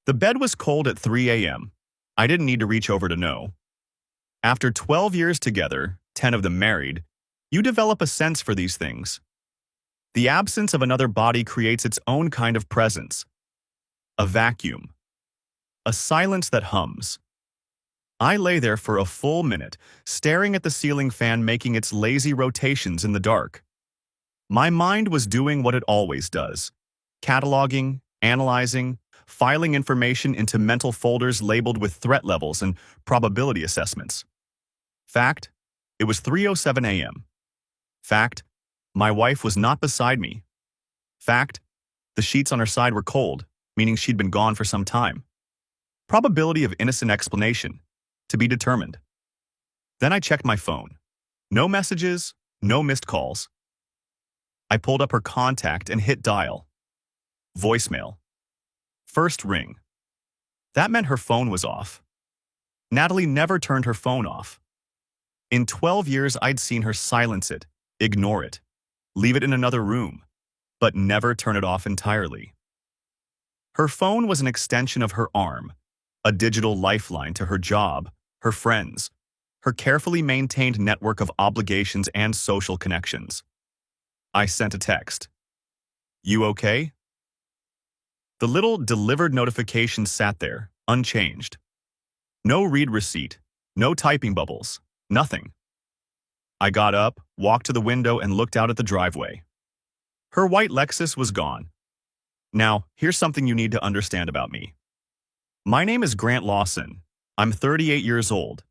The bed was cold at 3 a.m. I didn't need to reach over to know. After 12 years together, 10 of them married, you develop a sense for these things. The absence of another body creates its own kind of presence. A vacuum. A silence that hums. I lay there for a full minute, staring at the ceiling fan making its lazy rotations in the dark. My mind was doing what it always does. Cataloging, analyzing, filing information into mental folders labeled with threat levels and probability assessments. Fact, it was 3:07 a.m. Fact, my wife was not beside me. Fact, the sheets on her side were cold, meaning she'd been gone for some time. Probability of innocent explanation, to be determined. Then I checked my phone. No messages, no missed calls. I pulled up her contact and hit dial. Voicemail. First ring. That meant her phone was off. Natalie never turned her phone off. In 12 years, I'd seen her silence it, ignore it, leave it in another room, but never turn it off entirely. Her phone was an extension of her arm, a digital lifeline to her job, her friends, her carefully maintained network of obligations and social connections. I sent a text. You okay? The little delivered notification sat there, unchanged. No read receipt, no typing bubbles, nothing. I got up, walked to the window, and looked out at the driveway. Her white Lexus was gone. Now, here's something you need to understand about me. My name is Grant Lawson. I'm 38 years old.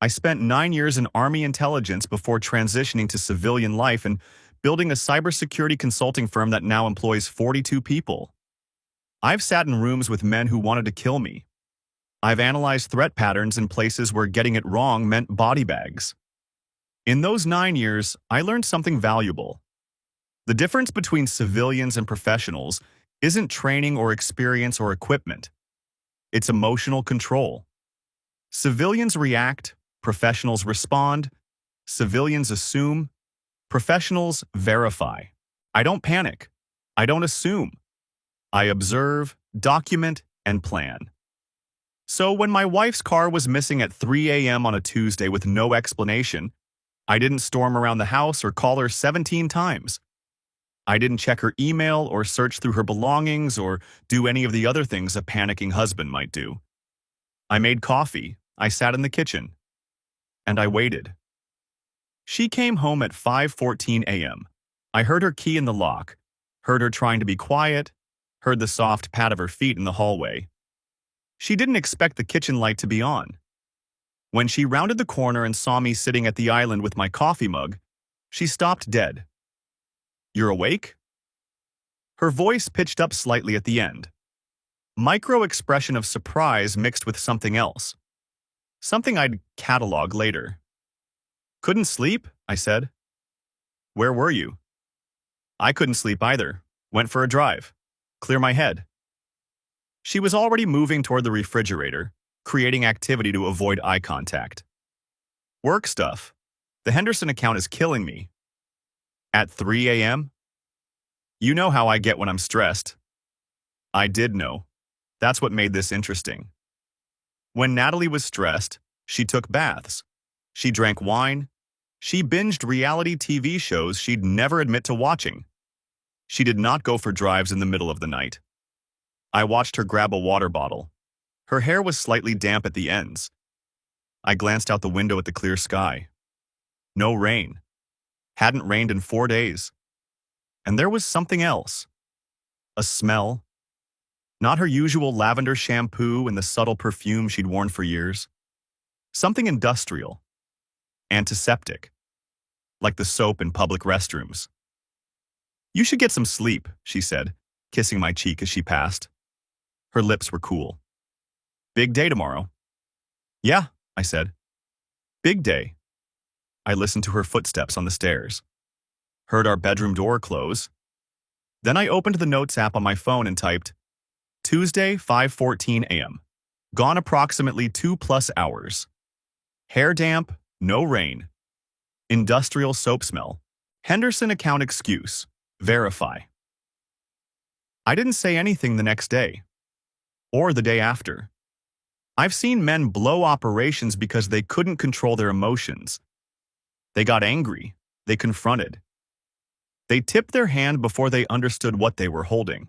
I spent 9 years in Army intelligence before transitioning to civilian life and building a cybersecurity consulting firm that now employs 42 people. I've sat in rooms with men who wanted to kill me. I've analyzed threat patterns in places where getting it wrong meant body bags. In those 9 years, I learned something valuable. The difference between civilians and professionals isn't training or experience or equipment. It's emotional control. Civilians react, professionals respond. Civilians assume, professionals verify. I don't panic. I don't assume. I observe, document, and plan. So when my wife's car was missing at 3 a.m. on a Tuesday with no explanation, I didn't storm around the house or call her 17 times. I didn't check her email or search through her belongings or do any of the other things a panicking husband might do. I made coffee, I sat in the kitchen, and I waited. She came home at 5:14 a.m. I heard her key in the lock, heard her trying to be quiet, heard the soft pat of her feet in the hallway. She didn't expect the kitchen light to be on. When she rounded the corner and saw me sitting at the island with my coffee mug, she stopped dead. You're awake? Her voice pitched up slightly at the end. Micro-expression of surprise mixed with something else. Something I'd catalog later. Couldn't sleep? I said. Where were you? I couldn't sleep either. Went for a drive. Clear my head. She was already moving toward the refrigerator, creating activity to avoid eye contact. Work stuff. The Henderson account is killing me. At 3 a.m.? You know how I get when I'm stressed. I did know. That's what made this interesting. When Natalie was stressed, she took baths. She drank wine. She binged reality TV shows she'd never admit to watching. She did not go for drives in the middle of the night. I watched her grab a water bottle. Her hair was slightly damp at the ends. I glanced out the window at the clear sky. No rain. Hadn't rained in 4 days. And there was something else. A smell. Not her usual lavender shampoo and the subtle perfume she'd worn for years. Something industrial. Antiseptic. Like the soap in public restrooms. You should get some sleep, she said, kissing my cheek as she passed. Her lips were cool. Big day tomorrow. Yeah, I said. Big day. I listened to her footsteps on the stairs. Heard our bedroom door close. Then I opened the notes app on my phone and typed, Tuesday, 5:14 a.m. Gone approximately 2+ hours. Hair damp, no rain. Industrial soap smell. Henderson account excuse. Verify. I didn't say anything the next day. or the day after. I've seen men blow operations because they couldn't control their emotions. They got angry. They confronted. They tipped their hand before they understood what they were holding.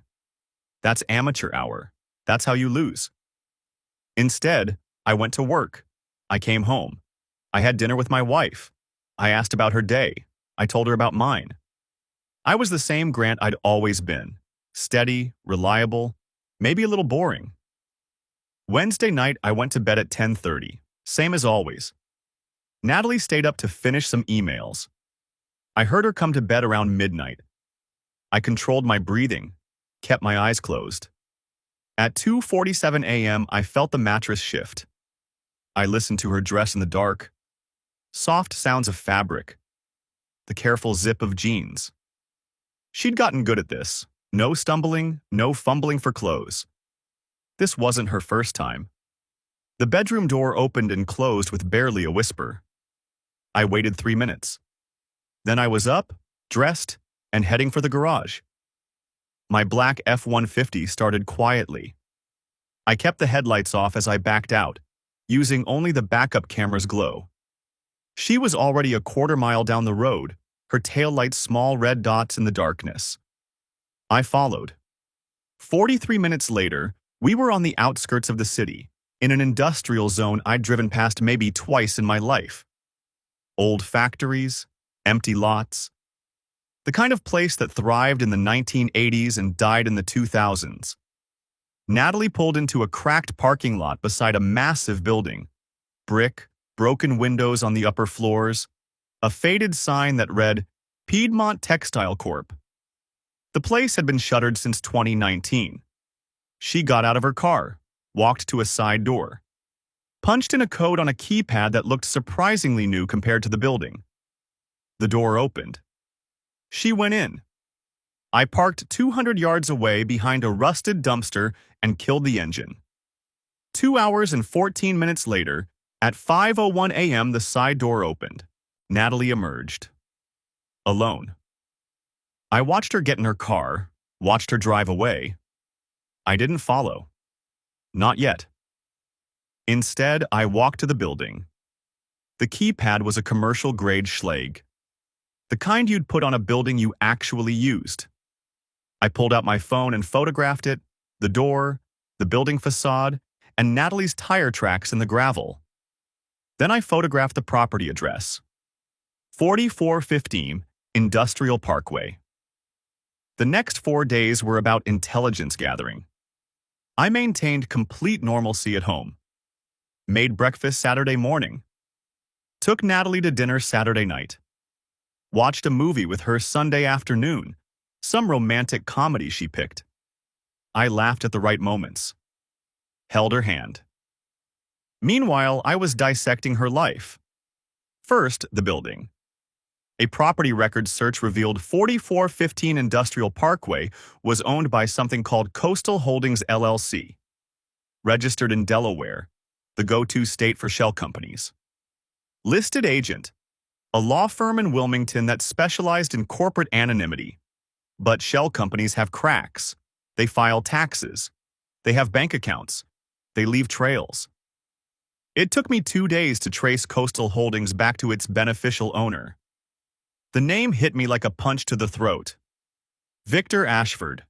That's amateur hour. That's how you lose. Instead, I went to work. I came home. I had dinner with my wife. I asked about her day. I told her about mine. I was the same Grant I'd always been. Steady, reliable, maybe a little boring. Wednesday night, I went to bed at 10:30, same as always. Natalie stayed up to finish some emails. I heard her come to bed around midnight. I controlled my breathing, kept my eyes closed. At 2:47 a.m., I felt the mattress shift. I listened to her dress in the dark. Soft sounds of fabric. The careful zip of jeans. She'd gotten good at this. No stumbling, no fumbling for clothes. This wasn't her first time. The bedroom door opened and closed with barely a whisper. I waited 3 minutes. Then I was up, dressed, and heading for the garage. My black F-150 started quietly. I kept the headlights off as I backed out, using only the backup camera's glow. She was already a quarter-mile down the road, her taillights small red dots in the darkness. I followed. 43 minutes later, we were on the outskirts of the city, in an industrial zone I'd driven past maybe twice in my life. Old factories, empty lots. The kind of place that thrived in the 1980s and died in the 2000s. Natalie pulled into a cracked parking lot beside a massive building. Brick, broken windows on the upper floors, a faded sign that read, Piedmont Textile Corp. The place had been shuttered since 2019. She got out of her car, walked to a side door, punched in a code on a keypad that looked surprisingly new compared to the building. The door opened. She went in. I parked 200 yards away behind a rusted dumpster and killed the engine. 2 hours and 14 minutes later, at 5:01 a.m., the side door opened. Natalie emerged. Alone. I watched her get in her car, watched her drive away. I didn't follow. Not yet. Instead, I walked to the building. The keypad was a commercial-grade Schlage. The kind you'd put on a building you actually used. I pulled out my phone and photographed it, the door, the building facade, and Natalie's tire tracks in the gravel. Then I photographed the property address. 4415 Industrial Parkway. The next 4 days were about intelligence gathering. I maintained complete normalcy at home. Made breakfast Saturday morning. Took Natalie to dinner Saturday night. Watched a movie with her Sunday afternoon, some romantic comedy she picked. I laughed at the right moments. Held her hand. Meanwhile, I was dissecting her life. First, the building. A property records search revealed 4415 Industrial Parkway was owned by something called Coastal Holdings LLC. Registered in Delaware, the go-to state for shell companies. Listed agent, a law firm in Wilmington that specialized in corporate anonymity. But shell companies have cracks. They file taxes. They have bank accounts. They leave trails. It took me 2 days to trace Coastal Holdings back to its beneficial owner. The name hit me like a punch to the throat. Victor Ashford.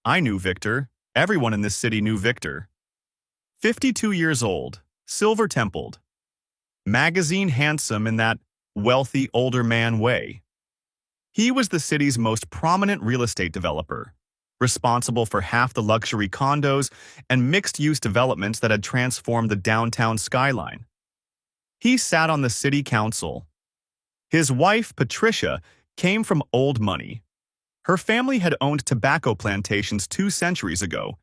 I knew Victor. Everyone in this city knew Victor. 52 years old, silver-templed. Magazine handsome in that wealthy older man way. He was the city's most prominent real estate developer, responsible for half the luxury condos and mixed-use developments that had transformed the downtown skyline. He sat on the city council. His wife, Patricia, came from old money. Her family had owned tobacco plantations 2 centuries ago,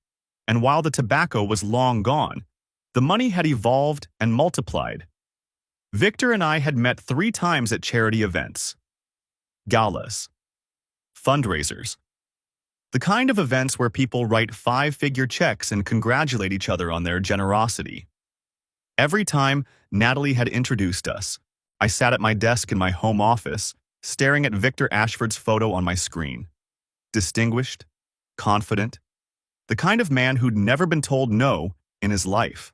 and while the tobacco was long gone, the money had evolved and multiplied. Victor and I had met 3 times at charity events. Galas. Fundraisers. The kind of events where people write 5-figure checks and congratulate each other on their generosity. Every time Natalie had introduced us, I sat at my desk in my home office, staring at Victor Ashford's photo on my screen. Distinguished, confident, The kind of man who'd never been told no in his life.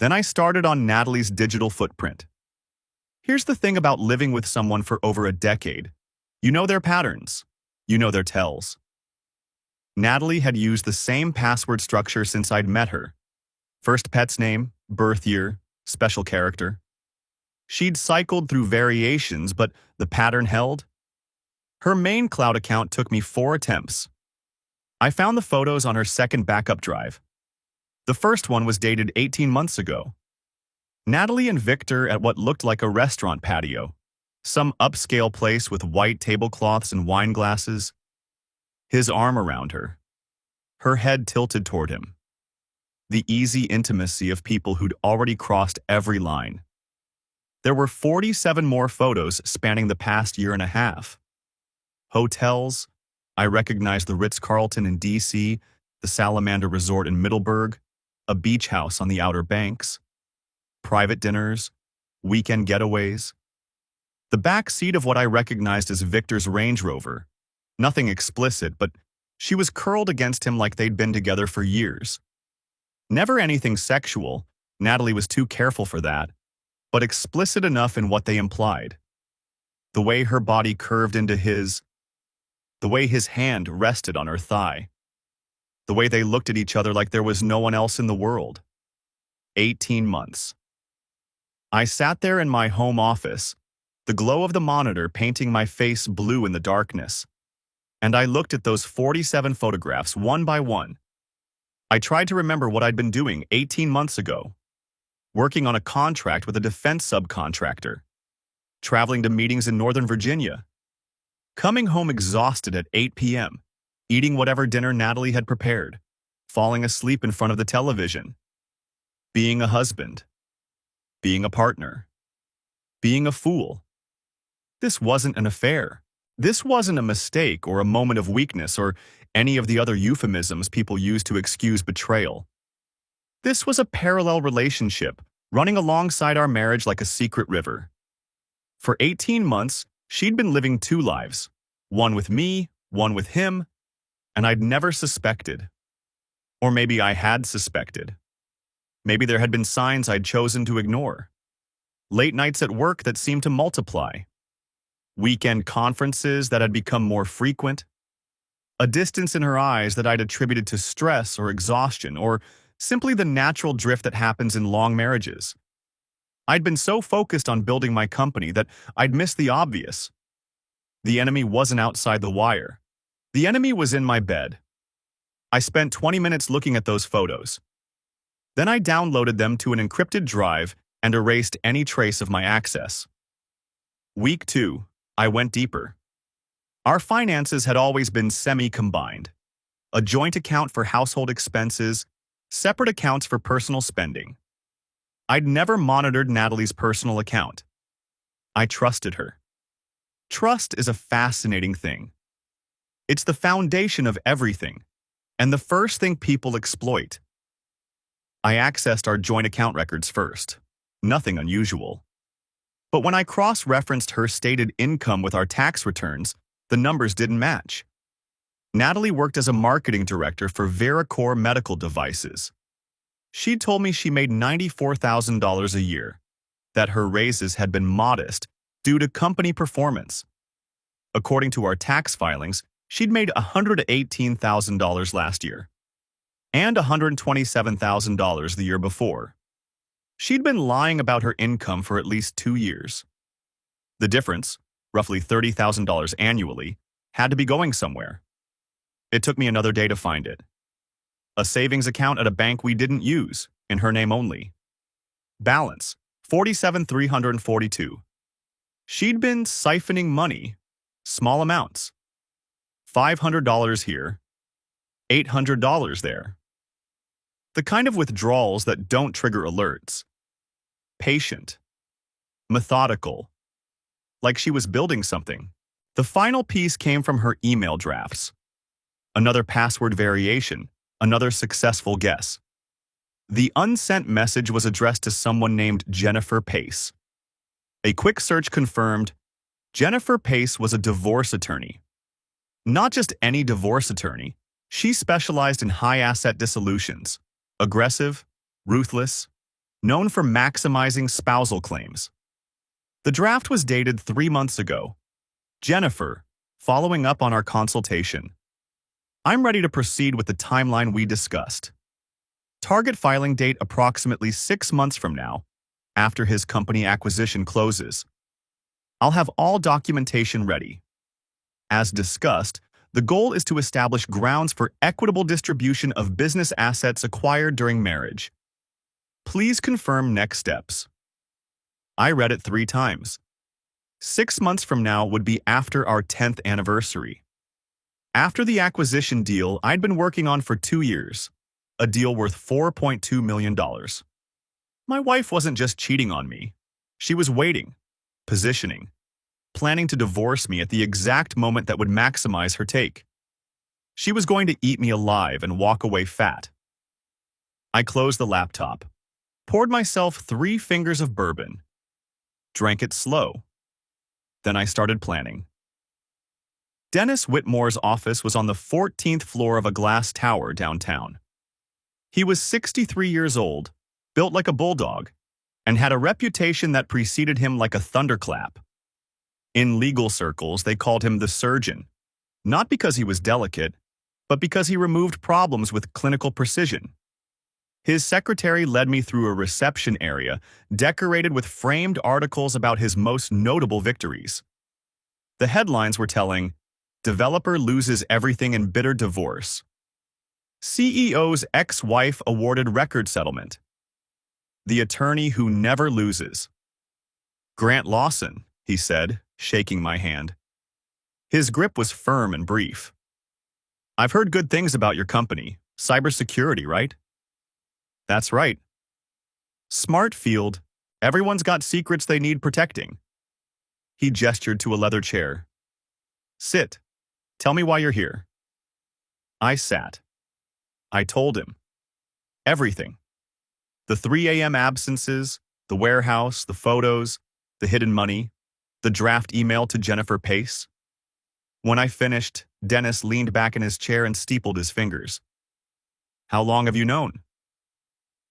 Then I started on Natalie's digital footprint. Here's the thing about living with someone for over a decade. You know their patterns. You know their tells. Natalie had used the same password structure since I'd met her. First pet's name, birth year, special character. She'd cycled through variations, but the pattern held. Her main cloud account took me 4 attempts. I found the photos on her second backup drive. The first one was dated 18 months ago. Natalie and Victor at what looked like a restaurant patio. Some upscale place with white tablecloths and wine glasses. His arm around her. Her head tilted toward him. The easy intimacy of people who'd already crossed every line. There were 47 more photos spanning the past year and a half. Hotels. I recognized the Ritz-Carlton in D.C., the Salamander Resort in Middleburg, a beach house on the Outer Banks, private dinners, weekend getaways. The back seat of what I recognized as Victor's Range Rover. Nothing explicit, but she was curled against him like they'd been together for years. Never anything sexual, Natalie was too careful for that, but explicit enough in what they implied. The way her body curved into his, the way his hand rested on her thigh, the way they looked at each other like there was no one else in the world. 18 months. I sat there in my home office, the glow of the monitor painting my face blue in the darkness, and I looked at those 47 photographs one by one. I tried to remember what I'd been doing 18 months ago, working on a contract with a defense subcontractor, traveling to meetings in Northern Virginia, coming home exhausted at 8 p.m., eating whatever dinner Natalie had prepared, falling asleep in front of the television, being a husband, being a partner, being a fool. This wasn't an affair. This wasn't a mistake or a moment of weakness or any of the other euphemisms people use to excuse betrayal. This was a parallel relationship, running alongside our marriage like a secret river. For 18 months, she'd been living 2 lives, one with me, one with him, and I'd never suspected. Or maybe I had suspected. Maybe there had been signs I'd chosen to ignore. Late nights at work that seemed to multiply. Weekend conferences that had become more frequent. A distance in her eyes that I'd attributed to stress or exhaustion or simply the natural drift that happens in long marriages. I'd been so focused on building my company that I'd missed the obvious. The enemy wasn't outside the wire. The enemy was in my bed. I spent 20 minutes looking at those photos. Then I downloaded them to an encrypted drive and erased any trace of my access. Week 2, I went deeper. Our finances had always been semi-combined. A joint account for household expenses, separate accounts for personal spending. I'd never monitored Natalie's personal account. I trusted her. Trust is a fascinating thing. It's the foundation of everything, and the first thing people exploit. I accessed our joint account records first. Nothing unusual. But when I cross-referenced her stated income with our tax returns, the numbers didn't match. Natalie worked as a marketing director for Veracor Medical Devices. She told me she made $94,000 a year, that her raises had been modest due to company performance. According to our tax filings, she'd made $118,000 last year, and $127,000 the year before. She'd been lying about her income for at least 2 years. The difference, roughly $30,000 annually, had to be going somewhere. It took me another day to find it. A savings account at a bank we didn't use, in her name only. Balance, $47,342. She'd been siphoning money, small amounts. $500 here, $800 there. The kind of withdrawals that don't trigger alerts. Patient. Methodical. Like she was building something. The final piece came from her email drafts. Another password variation, another successful guess. The unsent message was addressed to someone named Jennifer Pace. A quick search confirmed Jennifer Pace was a divorce attorney. Not just any divorce attorney, She specialized in high-asset dissolutions, aggressive, ruthless, known for maximizing spousal claims. The draft was dated 3 months ago. Jennifer, following up on our consultation. I'm ready to proceed with the timeline we discussed. Target filing date approximately 6 months from now, after his company acquisition closes. I'll have all documentation ready. As discussed, the goal is to establish grounds for equitable distribution of business assets acquired during marriage. Please confirm next steps. I read it 3 times. 6 months from now would be after our 10th anniversary. After the acquisition deal I'd been working on for 2 years, a deal worth $4.2 million. My wife wasn't just cheating on me. She was waiting, positioning, planning to divorce me at the exact moment that would maximize her take. She was going to eat me alive and walk away fat. I closed the laptop, poured myself 3 fingers of bourbon, drank it slow. Then I started planning. Dennis Whitmore's office was on the 14th floor of a glass tower downtown. He was 63 years old, built like a bulldog, and had a reputation that preceded him like a thunderclap. In legal circles, they called him the surgeon, not because he was delicate, but because he removed problems with clinical precision. His secretary led me through a reception area decorated with framed articles about his most notable victories. The headlines were telling, "Developer loses everything in bitter divorce." CEO's ex-wife awarded record settlement. The attorney who never loses. Grant Lawson, he said, shaking my hand. His grip was firm and brief. I've heard good things about your company. Cybersecurity, right? That's right. Smart field. Everyone's got secrets they need protecting. He gestured to a leather chair. Sit. Tell me why you're here. I sat. I told him. Everything. The 3 a.m. absences, the warehouse, the photos, the hidden money, the draft email to Jennifer Pace. When I finished, Dennis leaned back in his chair and steepled his fingers. How long have you known?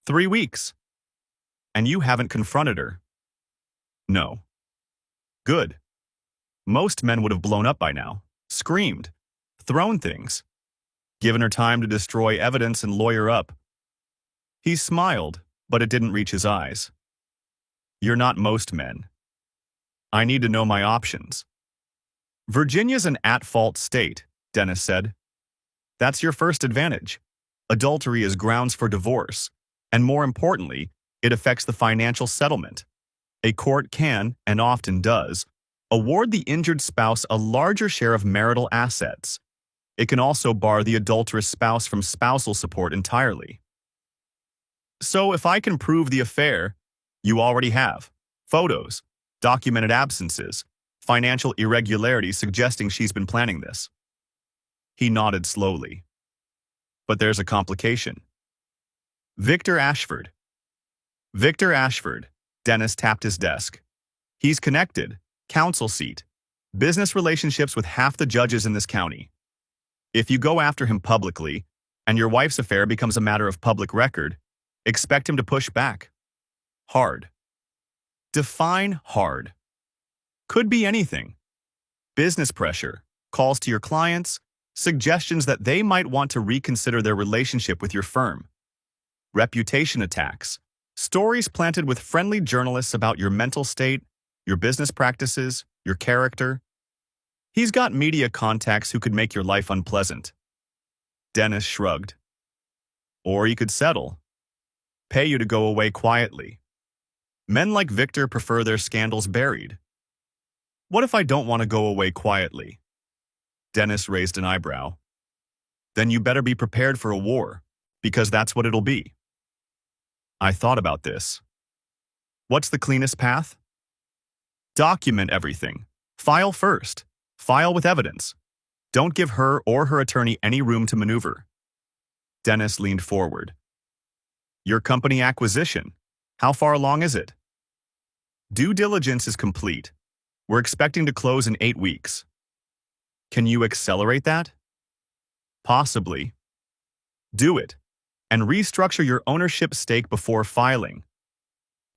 3 weeks. And you haven't confronted her? No. Good. Most men would have blown up by now, screamed, thrown things, given her time to destroy evidence and lawyer up. He smiled, but it didn't reach his eyes. You're not most men. I need to know my options. Virginia's an at-fault state, Dennis said. That's your first advantage. Adultery is grounds for divorce, and more importantly, it affects the financial settlement. A court can, and often does, award the injured spouse a larger share of marital assets. It can also bar the adulterous spouse from spousal support entirely. So if I can prove the affair, you already have photos, documented absences, financial irregularities suggesting she's been planning this. He nodded slowly. But there's a complication. Victor Ashford. Victor Ashford. Dennis tapped his desk. He's connected, council seat, business relationships with half the judges in this county. If you go after him publicly, and your wife's affair becomes a matter of public record, expect him to push back. Hard. Define hard. Could be anything. Business pressure, calls to your clients, suggestions that they might want to reconsider their relationship with your firm. Reputation attacks, stories planted with friendly journalists about your mental state, your business practices, your character. He's got media contacts who could make your life unpleasant. Dennis shrugged. Or he could settle. Pay you to go away quietly. Men like Victor prefer their scandals buried. What if I don't want to go away quietly? Dennis raised an eyebrow. Then you better be prepared for a war, because that's what it'll be. I thought about this. What's the cleanest path? Document everything. File first. File with evidence. Don't give her or her attorney any room to maneuver. Dennis leaned forward. Your company acquisition. How far along is it? Due diligence is complete. We're expecting to close in 8 weeks. Can you accelerate that? Possibly. Do it, and restructure your ownership stake before filing.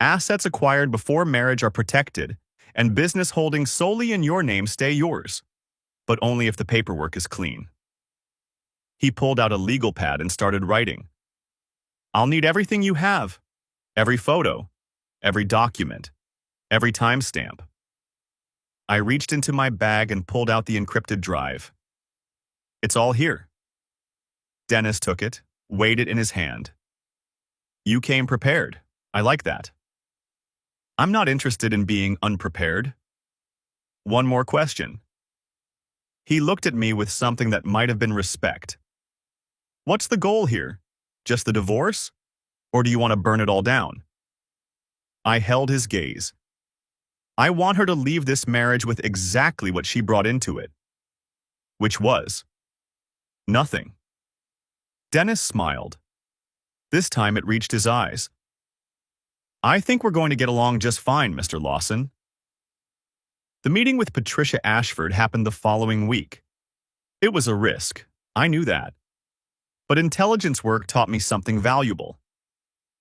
Assets acquired before marriage are protected, and business holdings solely in your name stay yours, but only if the paperwork is clean. He pulled out a legal pad and started writing. I'll need everything you have, every photo, every document, every timestamp. I reached into my bag and pulled out the encrypted drive. It's all here. Dennis took it, weighed it in his hand. You came prepared. I like that. I'm not interested in being unprepared. One more question. He looked at me with something that might have been respect. What's the goal here? Just the divorce? Or do you want to burn it all down? I held his gaze. I want her to leave this marriage with exactly what she brought into it. Which was nothing. Dennis smiled. This time it reached his eyes. I think we're going to get along just fine, Mr. Lawson. The meeting with Patricia Ashford happened the following week. It was a risk. I knew that. But intelligence work taught me something valuable.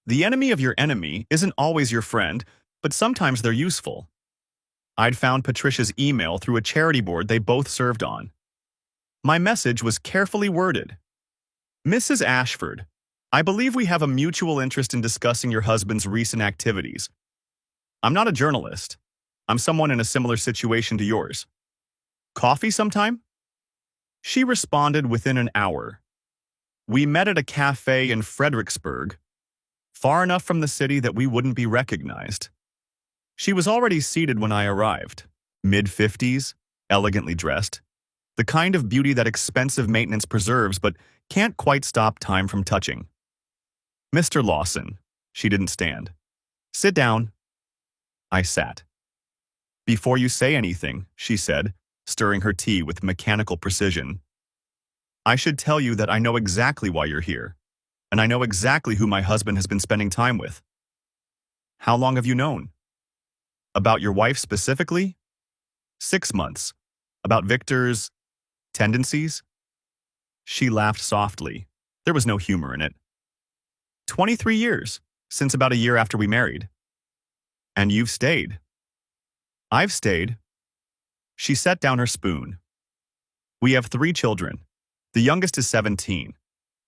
The enemy of your enemy isn't always your friend, but sometimes they're useful. I'd found Patricia's email through a charity board they both served on. My message was carefully worded. Mrs. Ashford, I believe we have a mutual interest in discussing your husband's recent activities. I'm not a journalist. I'm someone in a similar situation to yours. Coffee sometime? She responded within an hour. We met at a cafe in Fredericksburg, far enough from the city that we wouldn't be recognized. She was already seated when I arrived, mid-50s, elegantly dressed, the kind of beauty that expensive maintenance preserves but can't quite stop time from touching. Mr. Lawson, she didn't stand. Sit down. I sat. Before you say anything, she said, stirring her tea with mechanical precision, I should tell you that I know exactly why you're here, and I know exactly who my husband has been spending time with. How long have you known? About your wife specifically? 6 months. About Victor's tendencies? She laughed softly. There was no humor in it. 23 years, since about a year after we married. And you've stayed. I've stayed. She set down her spoon. We have 3 children. The youngest is 17.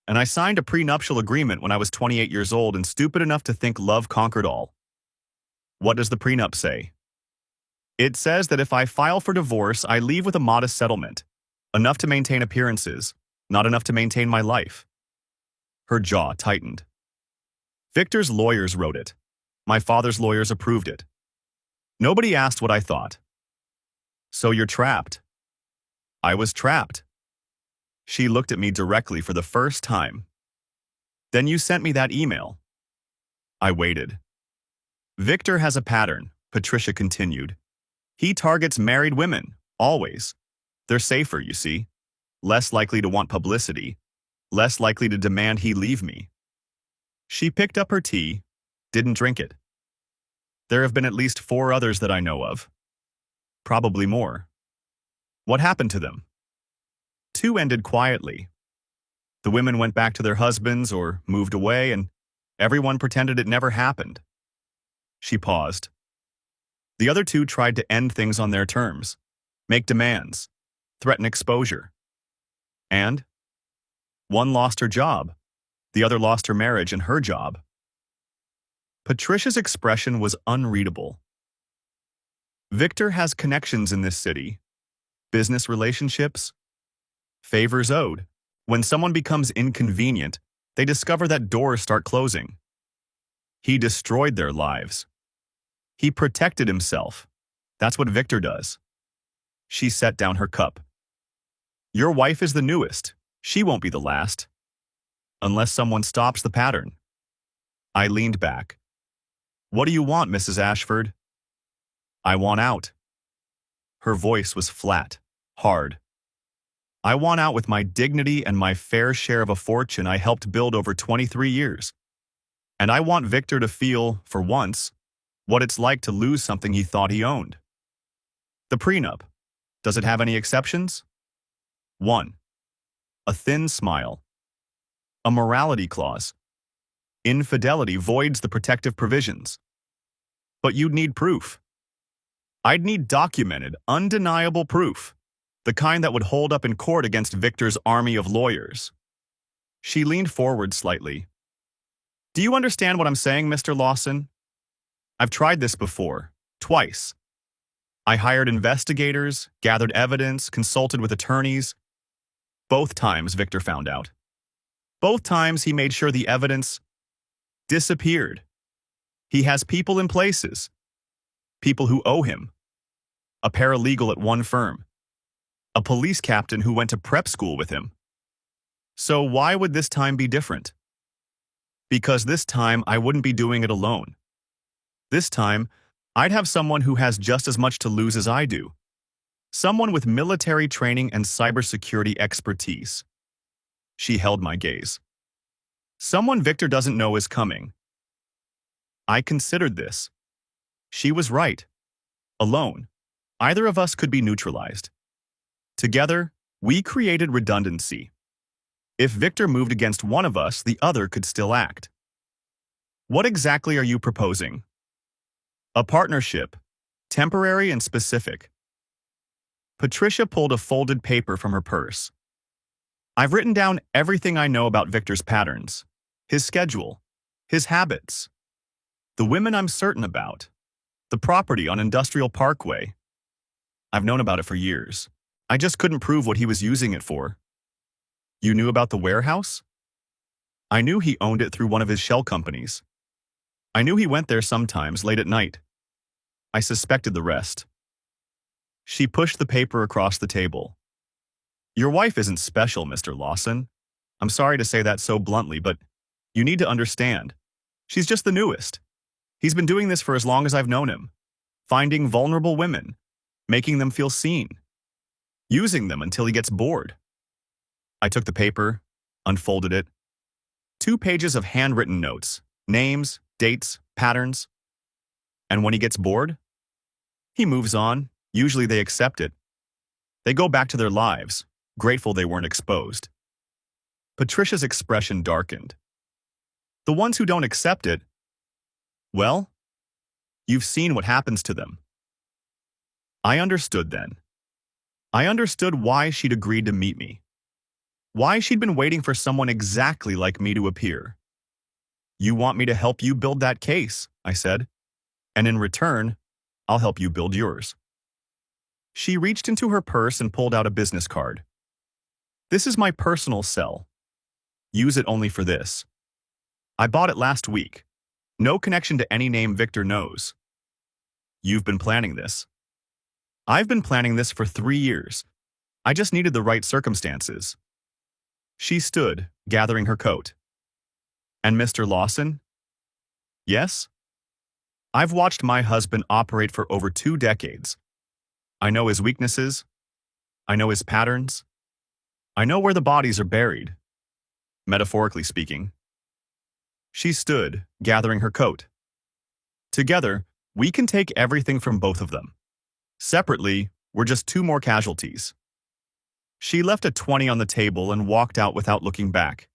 And I signed a prenuptial agreement when I was 28 years old and stupid enough to think love conquered all. What does the prenup say? It says that if I file for divorce, I leave with a modest settlement. Enough to maintain appearances, not enough to maintain my life. Her jaw tightened. Victor's lawyers wrote it. My father's lawyers approved it. Nobody asked what I thought. So you're trapped. I was trapped. She looked at me directly for the first time. Then you sent me that email. I waited. Victor has a pattern, Patricia continued. He targets married women, always. They're safer, you see. Less likely to want publicity. Less likely to demand he leave me. She picked up her tea, didn't drink it. There have been at least 4 others that I know of. Probably more. What happened to them? 2 ended quietly. The women went back to their husbands or moved away, and everyone pretended it never happened. She paused. The other 2 tried to end things on their terms, make demands, threaten exposure. And one lost her job. The other lost her marriage and her job. Patricia's expression was unreadable. Victor has connections in this city. Business relationships. Favors owed. When someone becomes inconvenient, they discover that doors start closing. He destroyed their lives. He protected himself. That's what Victor does. She set down her cup. Your wife is the newest. She won't be the last. Unless someone stops the pattern. I leaned back. What do you want, Mrs. Ashford? I want out. Her voice was flat, hard. I want out with my dignity and my fair share of a fortune I helped build over 23 years. And I want Victor to feel, for once, what it's like to lose something he thought he owned. The prenup. Does it have any exceptions? 1. a thin smile. A morality clause. Infidelity voids the protective provisions. But you'd need proof. I'd need documented, undeniable proof. The kind that would hold up in court against Victor's army of lawyers. She leaned forward slightly. Do you understand what I'm saying, Mr. Lawson? I've tried this before, twice. I hired investigators, gathered evidence, consulted with attorneys. Both times Victor found out. Both times he made sure the evidence disappeared. He has people in places. People who owe him. A paralegal at one firm. A police captain who went to prep school with him. So why would this time be different? Because this time I wouldn't be doing it alone. This time, I'd have someone who has just as much to lose as I do. Someone with military training and cybersecurity expertise. She held my gaze. Someone Victor doesn't know is coming. I considered this. She was right. Alone, either of us could be neutralized. Together, we created redundancy. If Victor moved against one of us, the other could still act. What exactly are you proposing? A partnership, temporary and specific. Patricia pulled a folded paper from her purse. I've written down everything I know about Victor's patterns, his schedule, his habits, the women I'm certain about, the property on Industrial Parkway. I've known about it for years. I just couldn't prove what he was using it for. You knew about the warehouse? I knew he owned it through one of his shell companies. I knew he went there sometimes late at night. I suspected the rest. She pushed the paper across the table. Your wife isn't special, Mr. Lawson. I'm sorry to say that so bluntly, but you need to understand. She's just the newest. He's been doing this for as long as I've known him. Finding vulnerable women, making them feel seen, using them until he gets bored. I took the paper, unfolded it. 2 pages of handwritten notes, names, dates, patterns. And when he gets bored, he moves on. Usually they accept it. They go back to their lives, grateful they weren't exposed. Patricia's expression darkened. The ones who don't accept it, well, you've seen what happens to them. I understood then. I understood why she'd agreed to meet me. Why she'd been waiting for someone exactly like me to appear. You want me to help you build that case, I said. And in return, I'll help you build yours. She reached into her purse and pulled out a business card. This is my personal cell. Use it only for this. I bought it last week. No connection to any name Victor knows. You've been planning this. I've been planning this for 3 years. I just needed the right circumstances. She stood, gathering her coat. And Mr. Lawson? Yes? I've watched my husband operate for over 2 decades. I know his weaknesses. I know his patterns. I know where the bodies are buried, metaphorically speaking. She stood, gathering her coat. Together, we can take everything from both of them. Separately, we're just 2 more casualties. She left a 20 on the table and walked out without looking back.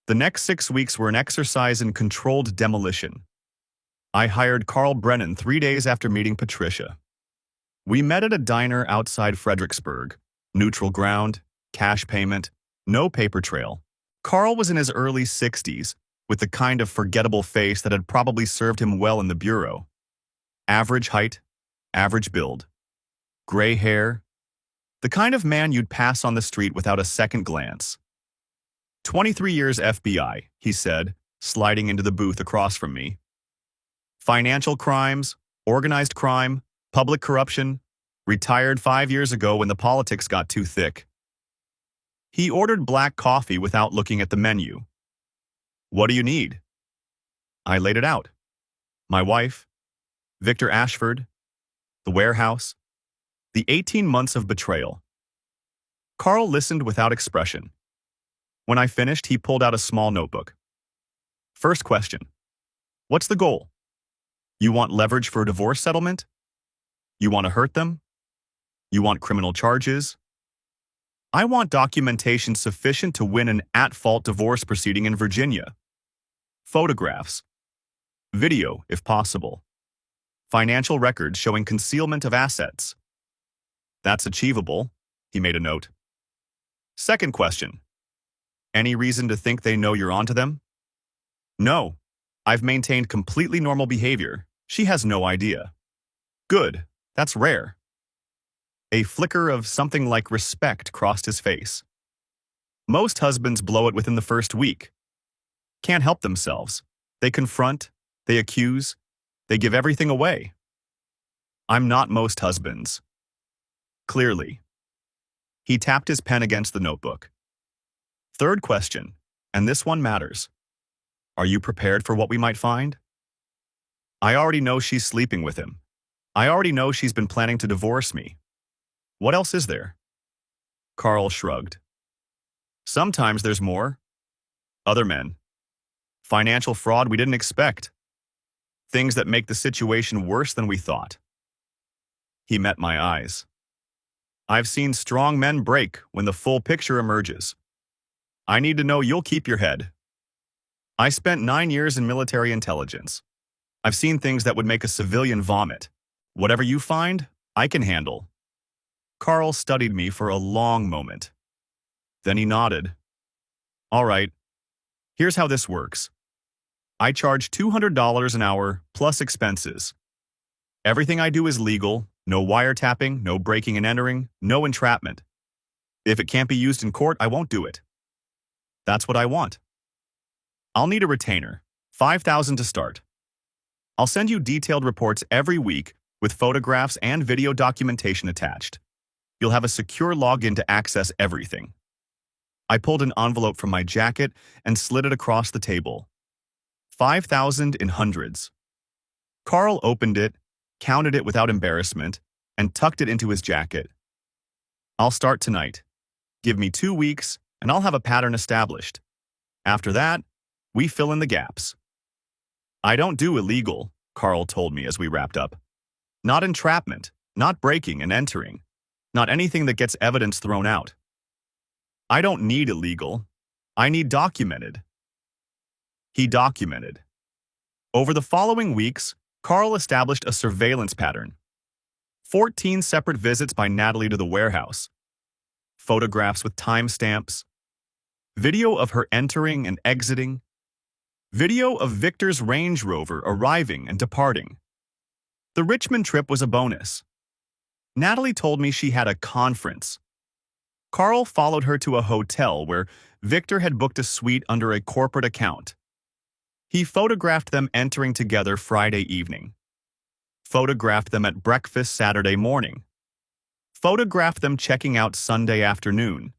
The next 6 weeks were an exercise in controlled demolition. I hired Carl Brennan 3 days after meeting Patricia. We met at a diner outside Fredericksburg. Neutral ground, cash payment, no paper trail. Carl was in his early 60s, with the kind of forgettable face that had probably served him well in the bureau. Average height, average build. Gray hair. The kind of man you'd pass on the street without a second glance. 23 years FBI, he said, sliding into the booth across from me. Financial crimes, organized crime, public corruption, retired 5 years ago when the politics got too thick. He ordered black coffee without looking at the menu. What do you need? I laid it out. My wife, Victor Ashford, the warehouse, the 18 months of betrayal. Carl listened without expression. When I finished, he pulled out a small notebook. First question. What's the goal? You want leverage for a divorce settlement? You want to hurt them? You want criminal charges? I want documentation sufficient to win an at-fault divorce proceeding in Virginia. Photographs. Video, if possible. Financial records showing concealment of assets. That's achievable, he made a note. Second question. Any reason to think they know you're onto them? No. I've maintained completely normal behavior. She has no idea. Good. That's rare. A flicker of something like respect crossed his face. Most husbands blow it within the first week. Can't help themselves. They confront, they accuse, they give everything away. I'm not most husbands. Clearly. He tapped his pen against the notebook. Third question, and this one matters. Are you prepared for what we might find? I already know she's sleeping with him. I already know she's been planning to divorce me. What else is there? Carl shrugged. Sometimes there's more. Other men. Financial fraud we didn't expect. Things that make the situation worse than we thought. He met my eyes. I've seen strong men break when the full picture emerges. I need to know you'll keep your head. I spent 9 years in military intelligence. I've seen things that would make a civilian vomit. Whatever you find, I can handle. Carl studied me for a long moment. Then he nodded. All right, here's how this works. I charge $200 an hour plus expenses. Everything I do is legal, no wiretapping, no breaking and entering, no entrapment. If it can't be used in court, I won't do it. That's what I want. I'll need a retainer, $5,000 to start. I'll send you detailed reports every week with photographs and video documentation attached. You'll have a secure login to access everything. I pulled an envelope from my jacket and slid it across the table. 5,000 in hundreds. Carl opened it, counted it without embarrassment, and tucked it into his jacket. I'll start tonight. Give me 2 weeks, and I'll have a pattern established. After that, we fill in the gaps. I don't do illegal, Carl told me as we wrapped up. Not entrapment, not breaking and entering. Not anything that gets evidence thrown out. I don't need illegal. I need documented. He documented. Over the following weeks, Carl established a surveillance pattern. 14 separate visits by Natalie to the warehouse. Photographs with timestamps. Video of her entering and exiting. Video of Victor's Range Rover arriving and departing. The Richmond trip was a bonus. Natalie told me she had a conference. Carl followed her to a hotel where Victor had booked a suite under a corporate account. He photographed them entering together Friday evening. Photographed them at breakfast Saturday morning. Photographed them checking out Sunday afternoon.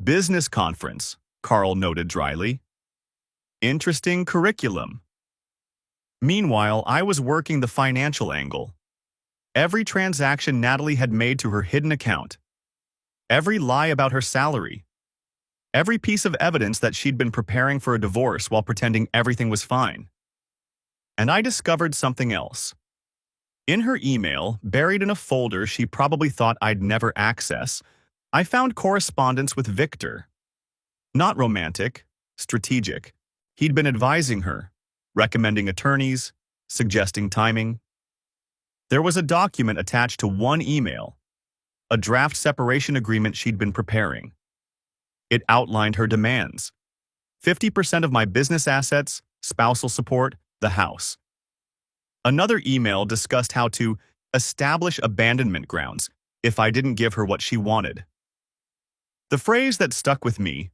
Business conference, Carl noted dryly. Interesting curriculum. Meanwhile, I was working the financial angle. Every transaction Natalie had made to her hidden account. Every lie about her salary. Every piece of evidence that she'd been preparing for a divorce while pretending everything was fine. And I discovered something else. In her email, buried in a folder she probably thought I'd never access, I found correspondence with Victor. Not romantic, strategic. He'd been advising her, recommending attorneys, suggesting timing. There was a document attached to one email, a draft separation agreement she'd been preparing. It outlined her demands. 50% of my business assets, spousal support, the house. Another email discussed how to establish abandonment grounds if I didn't give her what she wanted. The phrase that stuck with me,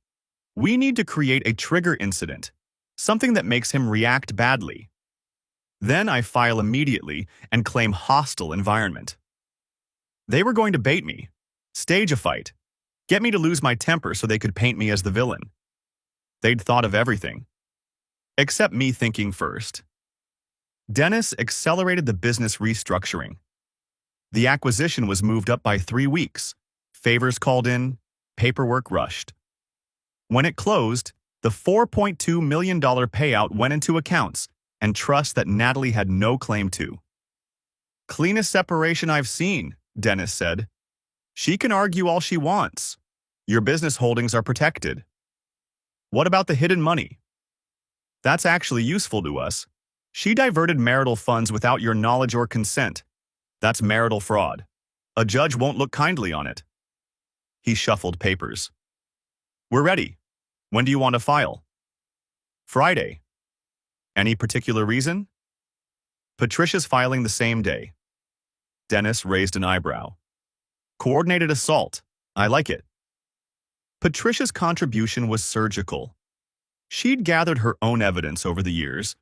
we need to create a trigger incident, something that makes him react badly. Then I file immediately and claim hostile environment. They were going to bait me, stage a fight, get me to lose my temper so they could paint me as the villain. They'd thought of everything, except me thinking first. Dennis accelerated the business restructuring. The acquisition was moved up by 3 weeks, favors called in, paperwork rushed. When it closed, the $4.2 million payout went into accounts and trusts that Natalie had no claim to. Cleanest separation I've seen, Dennis said. She can argue all she wants. Your business holdings are protected. What about the hidden money? That's actually useful to us. She diverted marital funds without your knowledge or consent. That's marital fraud. A judge won't look kindly on it. He shuffled papers. We're ready. When do you want to file? Friday. Any particular reason? Patricia's filing the same day. Dennis raised an eyebrow. Coordinated assault. I like it. Patricia's contribution was surgical. She'd gathered her own evidence over the years: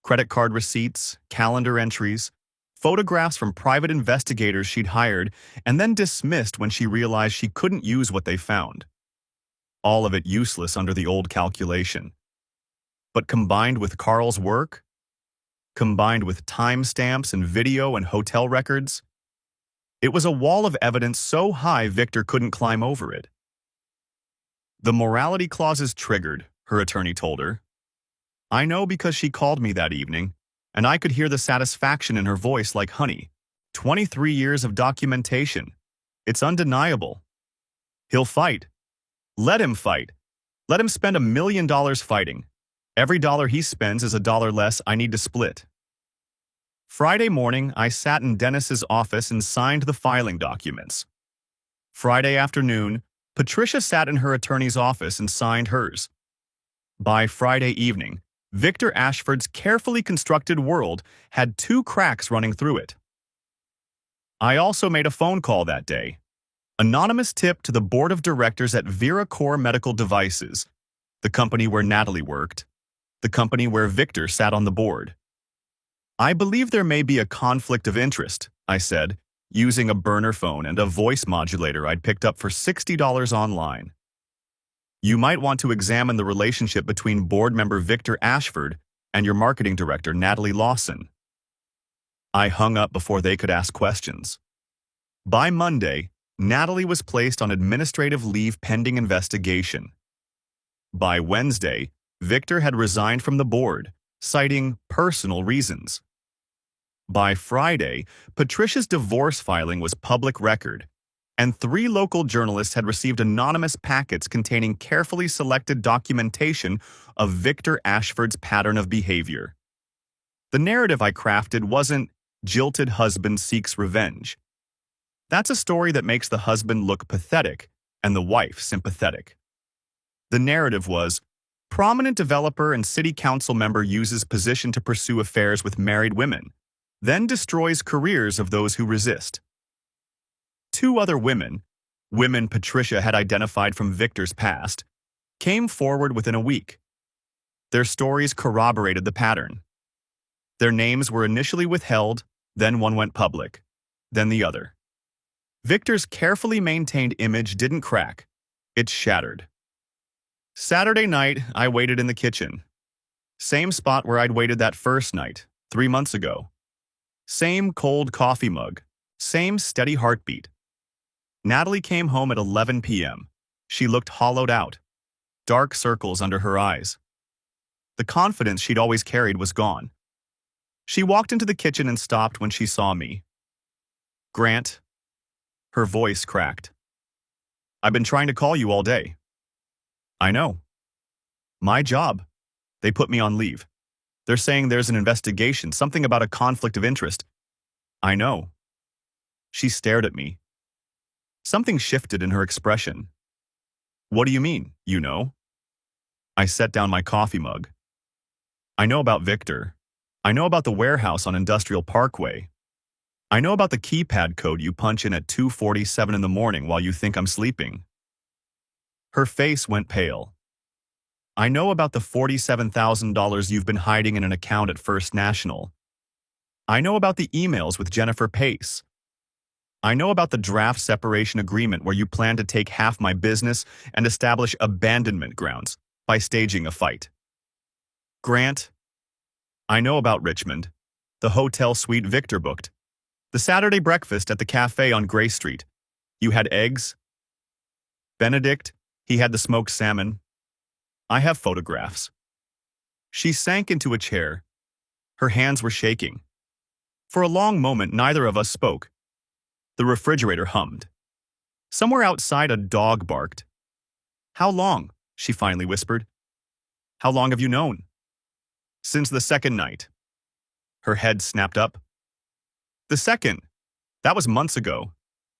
credit card receipts, calendar entries, photographs from private investigators she'd hired and then dismissed when she realized she couldn't use what they found. All of it useless under the old calculation. But combined with Carl's work, combined with timestamps and video and hotel records, it was a wall of evidence so high Victor couldn't climb over it. The morality clause is triggered, her attorney told her. I know because she called me that evening, and I could hear the satisfaction in her voice like honey. 23 years of documentation. It's undeniable. He'll fight. Let him fight. Let him spend $1 million fighting. Every dollar he spends is a dollar less I need to split. Friday morning, I sat in Dennis's office and signed the filing documents. Friday afternoon, Patricia sat in her attorney's office and signed hers. By Friday evening, Victor Ashford's carefully constructed world had 2 cracks running through it. I also made a phone call that day. Anonymous tip to the board of directors at VeraCore Medical Devices, the company where Natalie worked, the company where Victor sat on the board. I believe there may be a conflict of interest, I said, using a burner phone and a voice modulator I'd picked up for $60 online. You might want to examine the relationship between board member Victor Ashford and your marketing director, Natalie Lawson. I hung up before they could ask questions. By Monday, Natalie was placed on administrative leave pending investigation. By Wednesday, Victor had resigned from the board, citing personal reasons. By Friday, Patricia's divorce filing was public record, and 3 local journalists had received anonymous packets containing carefully selected documentation of Victor Ashford's pattern of behavior. The narrative I crafted wasn't "jilted husband seeks revenge." That's a story that makes the husband look pathetic and the wife sympathetic. The narrative was, prominent developer and city council member uses position to pursue affairs with married women, then destroys careers of those who resist. 2 other women Patricia had identified from Victor's past, came forward within a week. Their stories corroborated the pattern. Their names were initially withheld, then one went public, then the other. Victor's carefully maintained image didn't crack. It shattered. Saturday night, I waited in the kitchen. Same spot where I'd waited that first night, 3 months ago. Same cold coffee mug. Same steady heartbeat. Natalie came home at 11 p.m. She looked hollowed out. Dark circles under her eyes. The confidence she'd always carried was gone. She walked into the kitchen and stopped when she saw me. Grant. Her voice cracked. I've been trying to call you all day. I know. My job. They put me on leave. They're saying there's an investigation, something about a conflict of interest. I know. She stared at me. Something shifted in her expression. What do you mean, you know? I set down my coffee mug. I know about Victor. I know about the warehouse on Industrial Parkway. I know about the keypad code you punch in at 2:47 in the morning while you think I'm sleeping. Her face went pale. I know about the $47,000 you've been hiding in an account at First National. I know about the emails with Jennifer Pace. I know about the draft separation agreement where you plan to take half my business and establish abandonment grounds by staging a fight. Grant, I know about Richmond, the hotel suite Victor booked, the Saturday breakfast at the cafe on Gray Street. You had eggs. Benedict, he had the smoked salmon. I have photographs. She sank into a chair. Her hands were shaking. For a long moment, neither of us spoke. The refrigerator hummed. Somewhere outside, a dog barked. How long? She finally whispered. How long have you known? Since the second night. Her head snapped up. The second? That was months ago.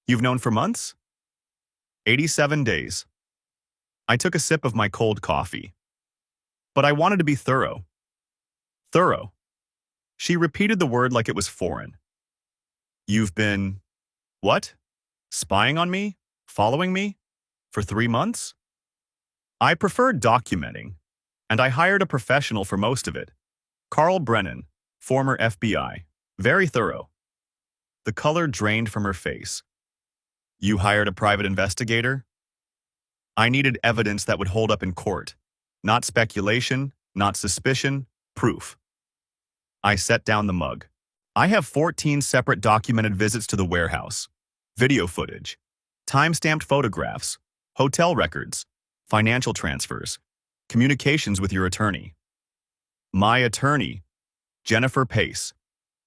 You've known for months? 87 days. I took a sip of my cold coffee. But I wanted to be thorough. Thorough. She repeated the word like it was foreign. You've been… what? Spying on me? Following me? For 3 months? I preferred documenting, and I hired a professional for most of it. Carl Brennan, former FBI. Very thorough. The color drained from her face. You hired a private investigator? I needed evidence that would hold up in court. Not speculation, not suspicion, proof. I set down the mug. I have 14 separate documented visits to the warehouse. Video footage, time-stamped photographs, hotel records, financial transfers, communications with your attorney. My attorney, Jennifer Pace.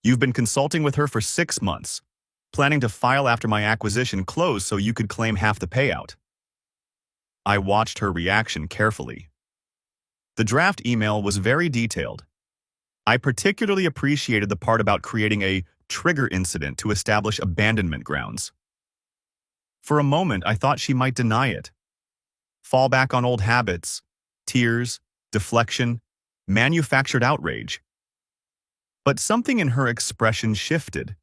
You've been consulting with her for 6 months, planning to file after my acquisition closed so you could claim half the payout. I watched her reaction carefully. The draft email was very detailed. I particularly appreciated the part about creating a trigger incident to establish abandonment grounds. For a moment, I thought she might deny it. Fall back on old habits, tears, deflection, manufactured outrage. But something in her expression shifted.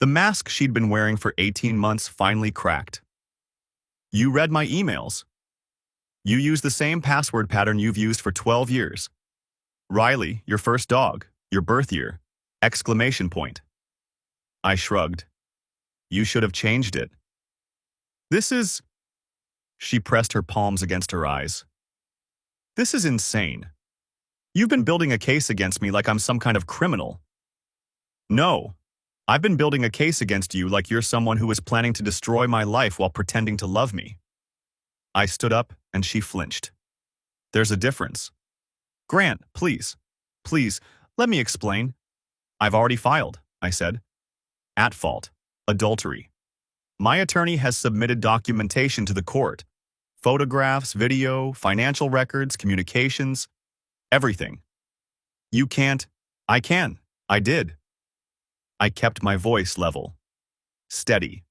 The mask she'd been wearing for 18 months finally cracked. You read my emails. You used the same password pattern you've used for 12 years. Riley, your first dog, your birth year, exclamation point. I shrugged. You should have changed it. This is… She pressed her palms against her eyes. This is insane. You've been building a case against me like I'm some kind of criminal. No, I've been building a case against you like you're someone who is planning to destroy my life while pretending to love me. I stood up and she flinched. There's a difference. Grant, please, let me explain. I've already filed, I said. At fault. Adultery. My attorney has submitted documentation to the court. Photographs, video, financial records, communications, everything. You can't. I can. I did. I kept my voice level. Steady.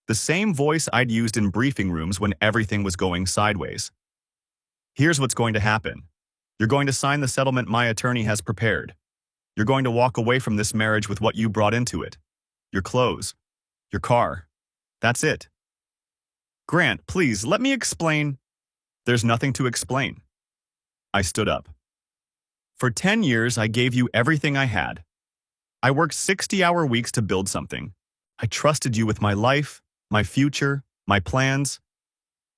The same voice I'd used in briefing rooms when everything was going sideways. Here's what's going to happen. You're going to sign the settlement my attorney has prepared. You're going to walk away from this marriage with what you brought into it. Your clothes. Your car. That's it. Grant, please, let me explain. There's nothing to explain. I stood up. For 10 years, I gave you everything I had. I worked 60-hour weeks to build something. I trusted you with my life, my future, my plans.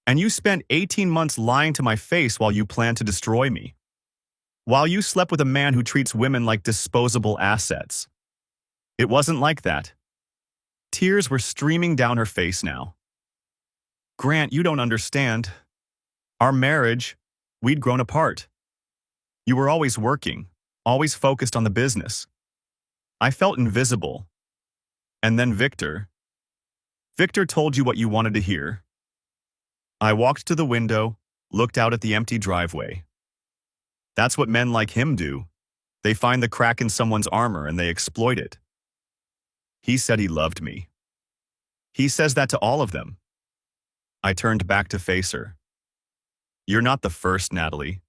And you spent 18 months lying to my face while you planned to destroy me. While you slept with a man who treats women like disposable assets. It wasn't like that. Tears were streaming down her face now. Grant, you don't understand. Our marriage, we'd grown apart. You were always working, always focused on the business. I felt invisible. And then Victor told you what you wanted to hear. I walked to the window, looked out at the empty driveway. That's what men like him do. They find the crack in someone's armor and they exploit it. He said he loved me. He says that to all of them. I turned back to face her. You're not the first, Natalie.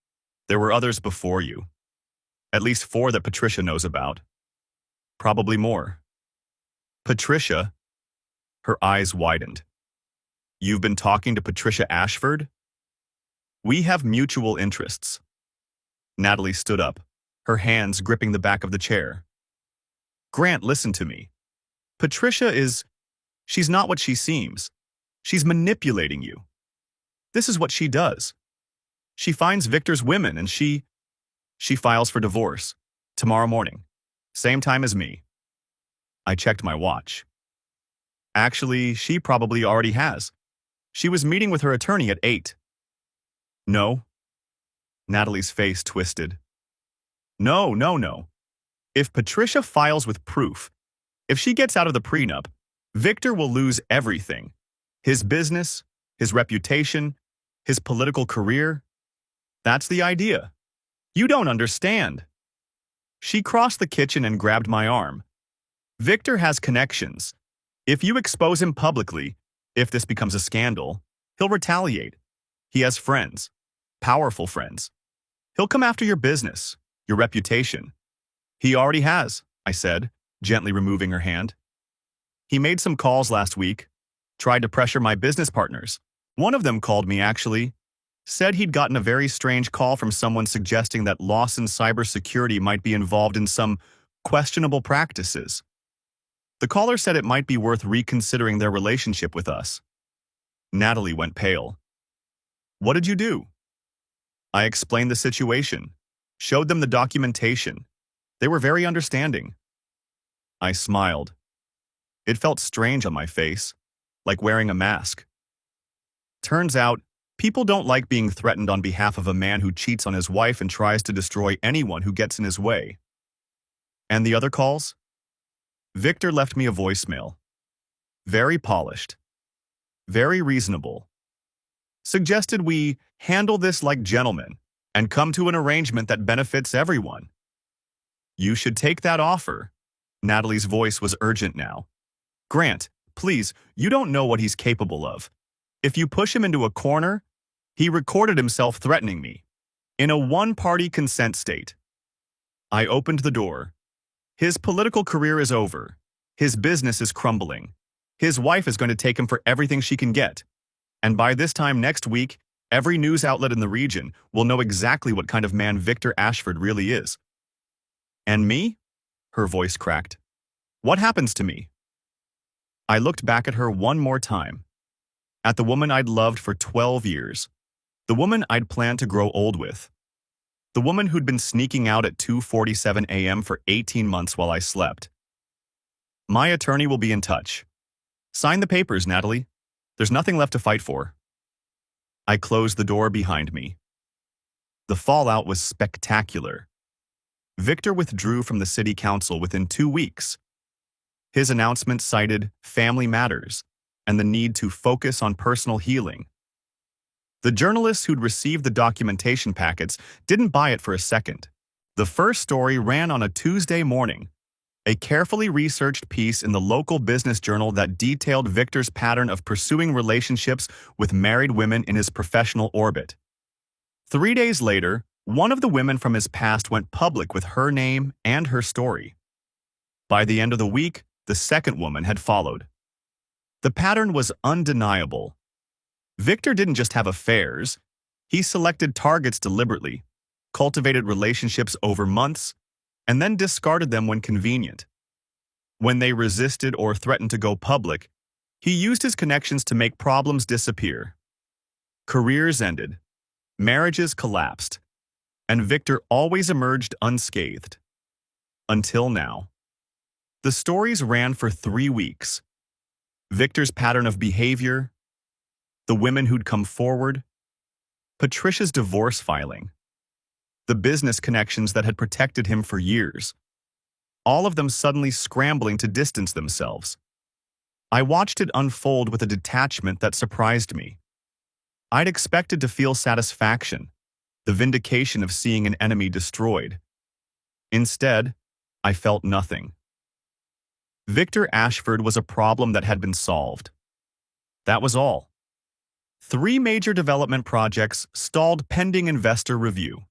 There were others before you. At least 4 that Patricia knows about. Probably more. Patricia? Her eyes widened. You've been talking to Patricia Ashford? We have mutual interests. Natalie stood up, her hands gripping the back of the chair. Grant, listen to me. Patricia she's not what she seems. She's manipulating you. This is what she does. She finds Victor's women and she files for divorce. Tomorrow morning. Same time as me. I checked my watch. Actually, she probably already has. She was meeting with her attorney at 8. No. Natalie's face twisted. No. If Patricia files with proof, if she gets out of the prenup, Victor will lose everything. His business, his reputation, His political career? That's the idea. You don't understand. She crossed the kitchen and grabbed my arm. Victor has connections. If you expose him publicly, if this becomes a scandal, he'll retaliate. He has friends, powerful friends. He'll come after your business, your reputation. He already has, I said, gently removing her hand. He made some calls last week, tried to pressure my business partners. One of them called me, actually. Said he'd gotten a very strange call from someone suggesting that Lawson Cybersecurity might be involved in some questionable practices. The caller said it might be worth reconsidering their relationship with us. Natalie went pale. What did you do? I explained the situation, showed them the documentation. They were very understanding. I smiled. It felt strange on my face, like wearing a mask. Turns out, people don't like being threatened on behalf of a man who cheats on his wife and tries to destroy anyone who gets in his way. And the other calls? Victor left me a voicemail. Very polished. Very reasonable. Suggested we handle this like gentlemen and come to an arrangement that benefits everyone. You should take that offer. Natalie's voice was urgent now. Grant, please, you don't know what he's capable of. If you push him into a corner, he recorded himself threatening me. In a one-party consent state. I opened the door. His political career is over. His business is crumbling. His wife is going to take him for everything she can get. And by this time next week, every news outlet in the region will know exactly what kind of man Victor Ashford really is. And me? Her voice cracked. What happens to me? I looked back at her one more time. At the woman I'd loved for 12 years. The woman I'd planned to grow old with. The woman who'd been sneaking out at 2:47 a.m. for 18 months while I slept. My attorney will be in touch. Sign the papers, Natalie. There's nothing left to fight for. I closed the door behind me. The fallout was spectacular. Victor withdrew from the city council within 2 weeks. His announcement cited family matters and the need to focus on personal healing. The journalists who'd received the documentation packets didn't buy it for a second. The first story ran on a Tuesday morning, a carefully researched piece in the local business journal that detailed Victor's pattern of pursuing relationships with married women in his professional orbit. 3 days later, one of the women from his past went public with her name and her story. By the end of the week, the second woman had followed. The pattern was undeniable. Victor didn't just have affairs. He selected targets deliberately, cultivated relationships over months, and then discarded them when convenient. When they resisted or threatened to go public, he used his connections to make problems disappear. Careers ended, marriages collapsed, and Victor always emerged unscathed. Until now. The stories ran for 3 weeks. Victor's pattern of behavior, the women who'd come forward, Patricia's divorce filing, the business connections that had protected him for years, all of them suddenly scrambling to distance themselves. I watched it unfold with a detachment that surprised me. I'd expected to feel satisfaction, the vindication of seeing an enemy destroyed. Instead, I felt nothing. Victor Ashford was a problem that had been solved. That was all. 3 major development projects stalled pending investor review.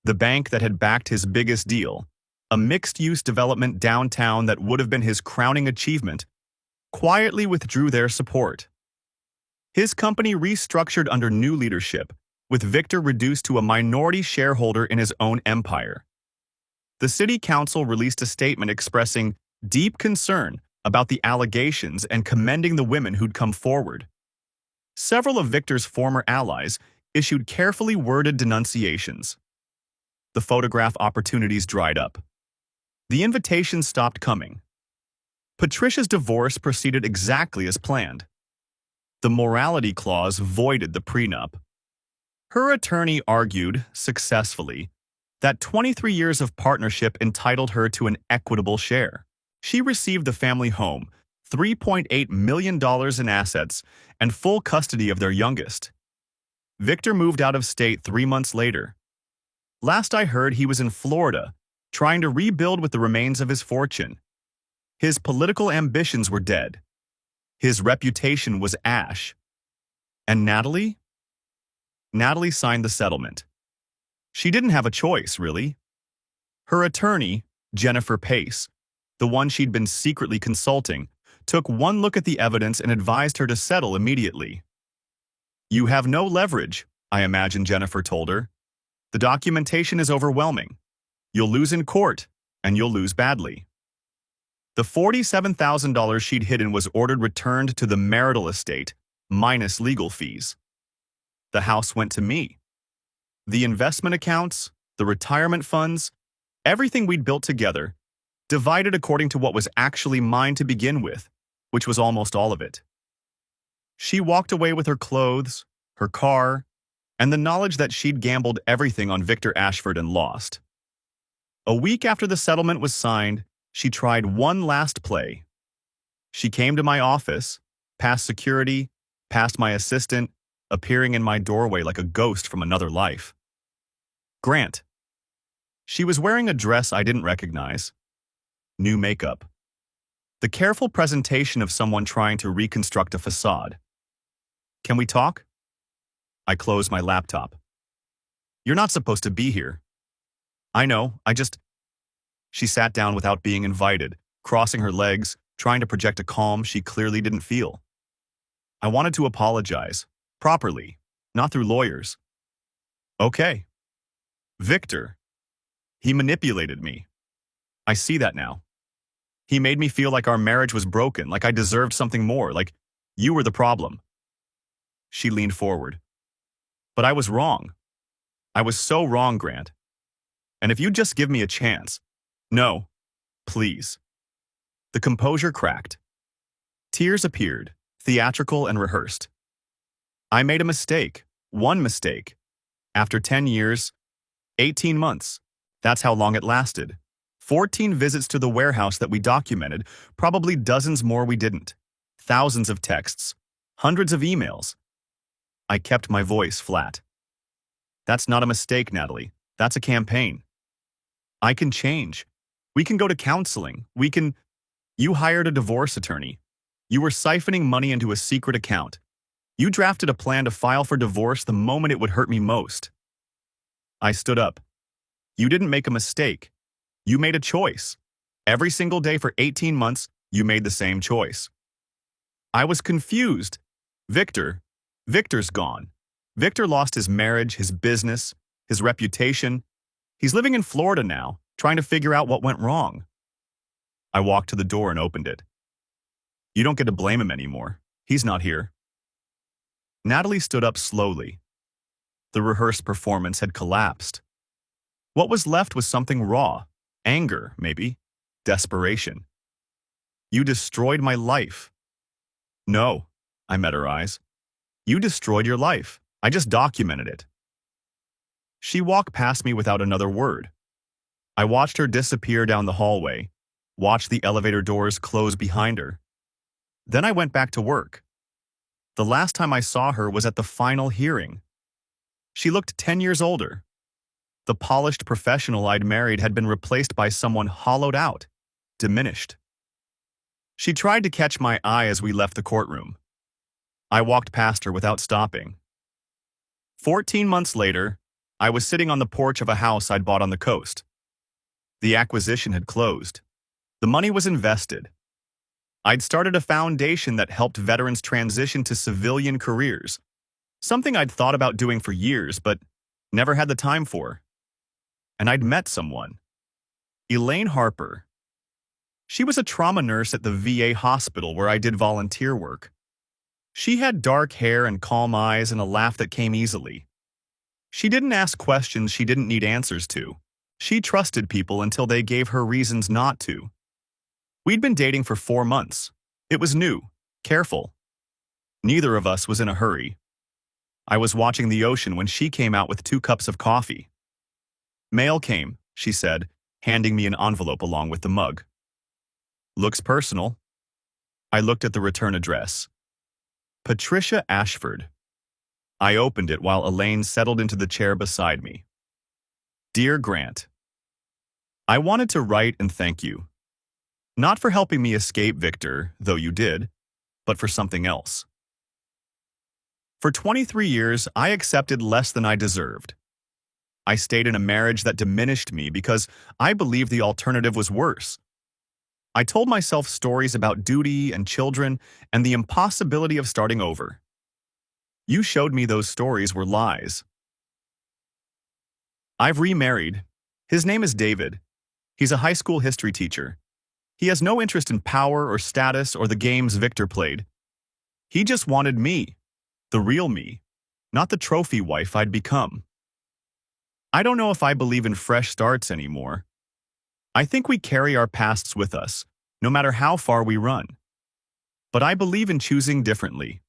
The bank that had backed his biggest deal, a mixed-use development downtown that would have been his crowning achievement, quietly withdrew their support. His company restructured under new leadership, with Victor reduced to a minority shareholder in his own empire. The city council released a statement expressing deep concern about the allegations and commending the women who'd come forward. Several of Victor's former allies issued carefully worded denunciations. The photograph opportunities dried up. The invitations stopped coming. Patricia's divorce proceeded exactly as planned. The morality clause voided the prenup. Her attorney argued, successfully, that 23 years of partnership entitled her to an equitable share. She received the family home, $3.8 million in assets, and full custody of their youngest. Victor moved out of state 3 months later. Last I heard, he was in Florida, trying to rebuild with the remains of his fortune. His political ambitions were dead. His reputation was ash. And Natalie? Natalie signed the settlement. She didn't have a choice, really. Her attorney, Jennifer Pace, the one she'd been secretly consulting, took one look at the evidence and advised her to settle immediately. "You have no leverage," I imagine Jennifer told her. "The documentation is overwhelming. You'll lose in court, and you'll lose badly." The $47,000 she'd hidden was ordered returned to the marital estate, minus legal fees. The house went to me. The investment accounts, the retirement funds, everything we'd built together, divided according to what was actually mine to begin with, which was almost all of it. She walked away with her clothes, her car, and the knowledge that she'd gambled everything on Victor Ashford and lost. A week after the settlement was signed, she tried one last play. She came to my office, past security, past my assistant, appearing in my doorway like a ghost from another life. Grant. She was wearing a dress I didn't recognize. New makeup. The careful presentation of someone trying to reconstruct a facade. "Can we talk?" I closed my laptop. "You're not supposed to be here." "I know, She sat down without being invited, crossing her legs, trying to project a calm she clearly didn't feel. "I wanted to apologize. Properly. Not through lawyers." "Okay." "Victor. He manipulated me. I see that now. He made me feel like our marriage was broken, like I deserved something more, like you were the problem." She leaned forward. "But I was wrong. I was so wrong, Grant. And if you'd just give me a chance—" "No. Please." The composure cracked. Tears appeared, theatrical and rehearsed. "I made a mistake. One mistake. After 10 years, 18 months. That's how long it lasted. 14 visits to the warehouse that we documented, probably dozens more we didn't. Thousands of texts. Hundreds of emails." I kept my voice flat. "That's not a mistake, Natalie. That's a campaign. I can change. We can go to counseling. You hired a divorce attorney. You were siphoning money into a secret account. You drafted a plan to file for divorce the moment it would hurt me most." I stood up. "You didn't make a mistake. You made a choice. Every single day for 18 months, you made the same choice." I was confused. Victor's gone. Victor lost his marriage, his business, his reputation. He's living in Florida now, trying to figure out what went wrong. I walked to the door and opened it. "You don't get to blame him anymore. He's not here." Natalie stood up slowly. The rehearsed performance had collapsed. What was left was something raw. Anger, maybe. Desperation. "You destroyed my life." "No," I met her eyes. "You destroyed your life. I just documented it." She walked past me without another word. I watched her disappear down the hallway, watched the elevator doors close behind her. Then I went back to work. The last time I saw her was at the final hearing. She looked 10 years older. The polished professional I'd married had been replaced by someone hollowed out, diminished. She tried to catch my eye as we left the courtroom. I walked past her without stopping. 14 months later, I was sitting on the porch of a house I'd bought on the coast. The acquisition had closed. The money was invested. I'd started a foundation that helped veterans transition to civilian careers, something I'd thought about doing for years but never had the time for. And I'd met someone. Elaine Harper. She was a trauma nurse at the VA hospital where I did volunteer work. She had dark hair and calm eyes and a laugh that came easily. She didn't ask questions she didn't need answers to. She trusted people until they gave her reasons not to. We'd been dating for 4 months. It was new, careful. Neither of us was in a hurry. I was watching the ocean when she came out with 2 cups of coffee. "Mail came," she said, handing me an envelope along with the mug. "Looks personal." I looked at the return address. Patricia Ashford. I opened it while Elaine settled into the chair beside me. Dear Grant, I wanted to write and thank you. Not for helping me escape Victor, though you did, but for something else. For 23 years, I accepted less than I deserved. I stayed in a marriage that diminished me because I believed the alternative was worse. I told myself stories about duty and children and the impossibility of starting over. You showed me those stories were lies. I've remarried. His name is David. He's a high school history teacher. He has no interest in power or status or the games Victor played. He just wanted me, the real me, not the trophy wife I'd become. I don't know if I believe in fresh starts anymore. I think we carry our pasts with us, no matter how far we run. But I believe in choosing differently,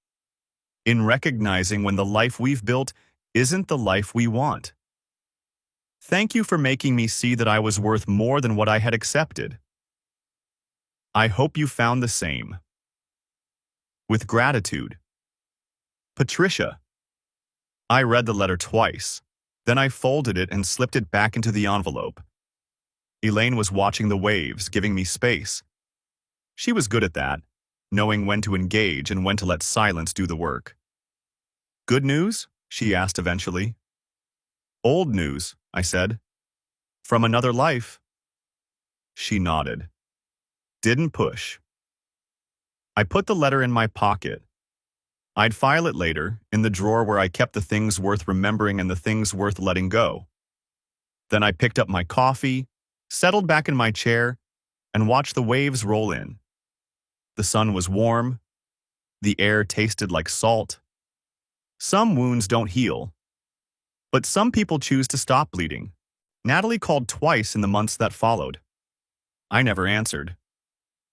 in recognizing when the life we've built isn't the life we want. Thank you for making me see that I was worth more than what I had accepted. I hope you found the same. With gratitude. Patricia. I read the letter twice. Then I folded it and slipped it back into the envelope. Elaine was watching the waves, giving me space. She was good at that, knowing when to engage and when to let silence do the work. Good news? She asked eventually. Old news, I said. From another life. She nodded. Didn't push. I put the letter in my pocket. I'd file it later, in the drawer where I kept the things worth remembering and the things worth letting go. Then I picked up my coffee, settled back in my chair, and watched the waves roll in. The sun was warm. The air tasted like salt. Some wounds don't heal, but some people choose to stop bleeding. Natalie called twice in the months that followed. I never answered.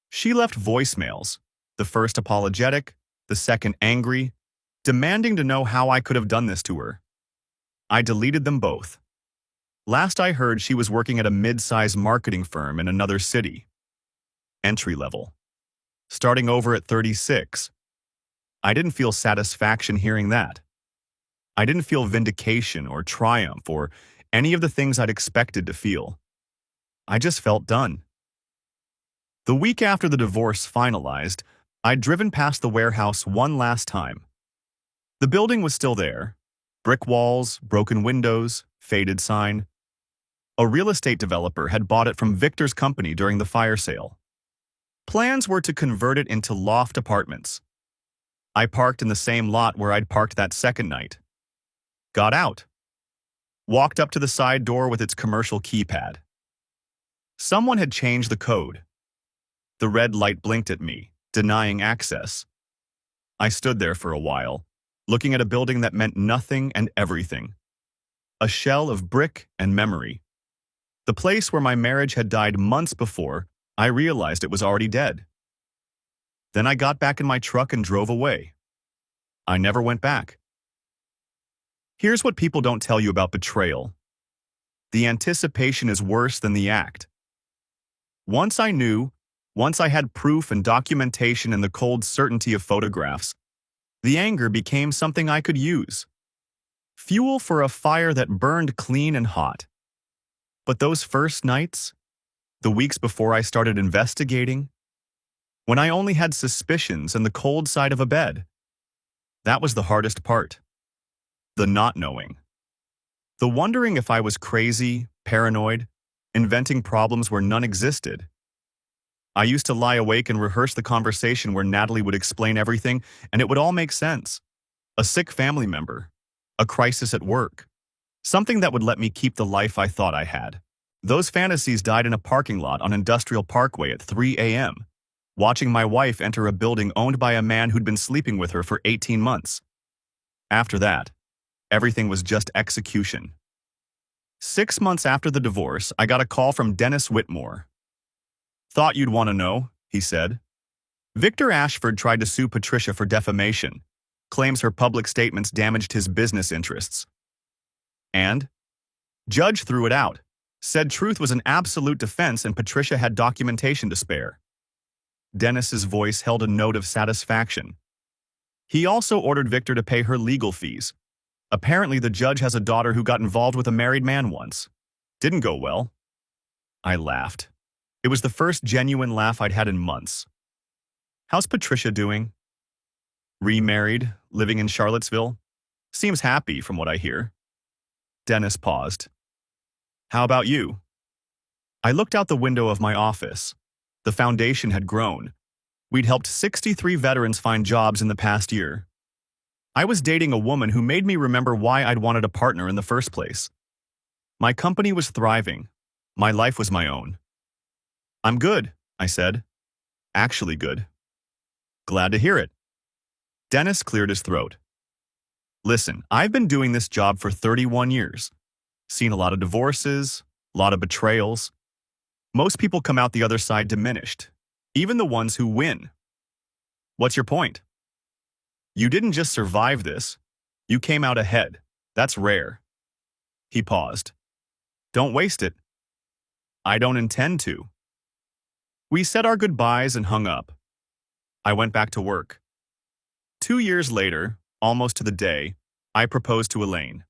She left voicemails, the first apologetic, the second angry, demanding to know how I could have done this to her. I deleted them both. Last I heard, she was working at a mid-sized marketing firm in another city. Entry level. Starting over at 36. I didn't feel satisfaction hearing that. I didn't feel vindication or triumph or any of the things I'd expected to feel. I just felt done. The week after the divorce finalized, I'd driven past the warehouse one last time. The building was still there. Brick walls, broken windows, faded sign. A real estate developer had bought it from Victor's company during the fire sale. Plans were to convert it into loft apartments. I parked in the same lot where I'd parked that second night. Got out. Walked up to the side door with its commercial keypad. Someone had changed the code. The red light blinked at me, denying access. I stood there for a while, looking at a building that meant nothing and everything. A shell of brick and memory. The place where my marriage had died months before, I realized it was already dead. Then I got back in my truck and drove away. I never went back. Here's what people don't tell you about betrayal. The anticipation is worse than the act. Once I knew, once I had proof and documentation and the cold certainty of photographs, the anger became something I could use. Fuel for a fire that burned clean and hot. But those first nights, the weeks before I started investigating, when I only had suspicions and the cold side of a bed, that was the hardest part. The not knowing. The wondering if I was crazy, paranoid, inventing problems where none existed. I used to lie awake and rehearse the conversation where Natalie would explain everything and it would all make sense. A sick family member, a crisis at work, something that would let me keep the life I thought I had. Those fantasies died in a parking lot on Industrial Parkway at 3 a.m., watching my wife enter a building owned by a man who'd been sleeping with her for 18 months. After that, everything was just execution. 6 months after the divorce, I got a call from Dennis Whitmore. Thought you'd want to know, he said. Victor Ashford tried to sue Patricia for defamation, claims her public statements damaged his business interests. And? Judge threw it out, said truth was an absolute defense and Patricia had documentation to spare. Dennis's voice held a note of satisfaction. He also ordered Victor to pay her legal fees, Apparently, the judge has a daughter who got involved with a married man once. Didn't go well. I laughed. It was the first genuine laugh I'd had in months. How's Patricia doing? Remarried, living in Charlottesville? Seems happy from what I hear. Dennis paused. How about you? I looked out the window of my office. The foundation had grown. We'd helped 63 veterans find jobs in the past year. I was dating a woman who made me remember why I'd wanted a partner in the first place. My company was thriving. My life was my own. I'm good, I said. Actually good. Glad to hear it. Dennis cleared his throat. Listen, I've been doing this job for 31 years. Seen a lot of divorces, a lot of betrayals. Most people come out the other side diminished, even the ones who win. What's your point? You didn't just survive this. You came out ahead. That's rare. He paused. Don't waste it. I don't intend to. We said our goodbyes and hung up. I went back to work. 2 years later, almost to the day, I proposed to Elaine.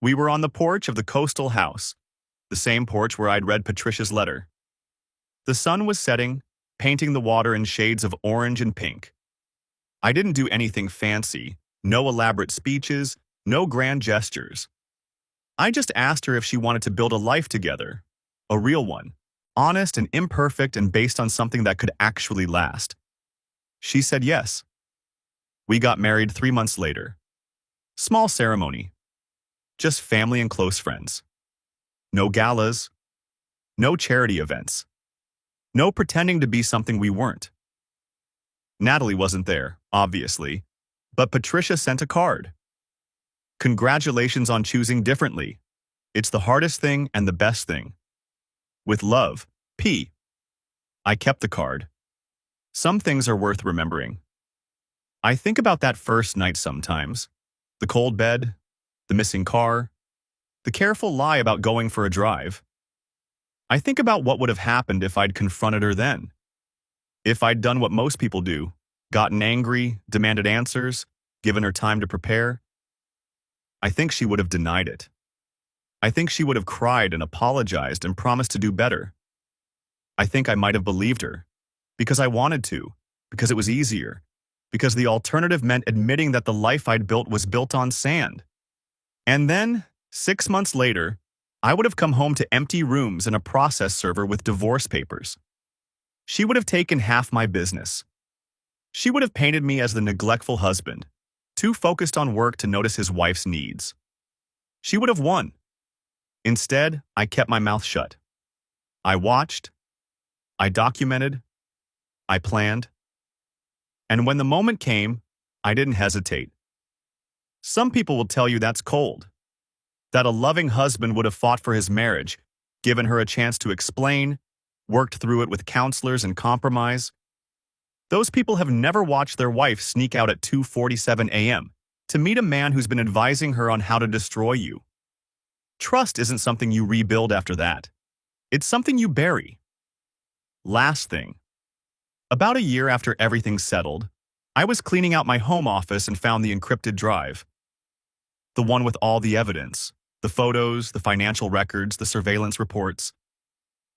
We were on the porch of the coastal house, the same porch where I'd read Patricia's letter. The sun was setting, painting the water in shades of orange and pink. I didn't do anything fancy, no elaborate speeches, no grand gestures. I just asked her if she wanted to build a life together, a real one, honest and imperfect and based on something that could actually last. She said yes. We got married 3 months later. Small ceremony. Just family and close friends. No galas. No charity events. No pretending to be something we weren't. Natalie wasn't there, obviously, but Patricia sent a card. Congratulations on choosing differently. It's the hardest thing and the best thing. With love, P. I kept the card. Some things are worth remembering. I think about that first night sometimes. The cold bed, the missing car, the careful lie about going for a drive. I think about what would have happened if I'd confronted her then. If I'd done what most people do, gotten angry, demanded answers, given her time to prepare. I think she would have denied it. I think she would have cried and apologized and promised to do better. I think I might have believed her, because I wanted to, because it was easier, because the alternative meant admitting that the life I'd built was built on sand. And then, 6 months later, I would have come home to empty rooms and a process server with divorce papers. She would have taken half my business. She would have painted me as the neglectful husband, too focused on work to notice his wife's needs. She would have won. Instead, I kept my mouth shut. I watched. I documented. I planned. And when the moment came, I didn't hesitate. Some people will tell you that's cold, that a loving husband would have fought for his marriage, given her a chance to explain, worked through it with counselors and compromise. Those people have never watched their wife sneak out at 2:47 a.m. to meet a man who's been advising her on how to destroy you. Trust isn't something you rebuild after that. It's something you bury. Last thing. About a year after everything settled, I was cleaning out my home office and found the encrypted drive. The one with all the evidence, the photos, the financial records, the surveillance reports.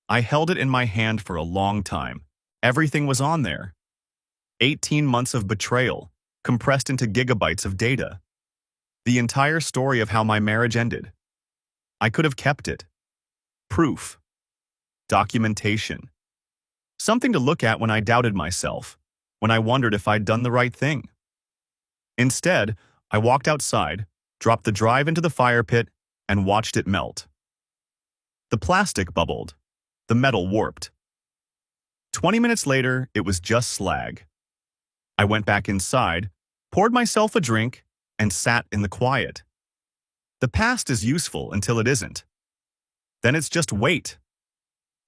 I held it in my hand for a long time. Everything was on there. 18 months of betrayal, compressed into gigabytes of data. The entire story of how my marriage ended. I could have kept it. Proof. Documentation. Something to look at when I doubted myself, when I wondered if I'd done the right thing. Instead, I walked outside, dropped the drive into the fire pit, and watched it melt. The plastic bubbled. The metal warped. 20 minutes later, it was just slag. I went back inside, poured myself a drink, and sat in the quiet. The past is useful until it isn't. Then it's just weight.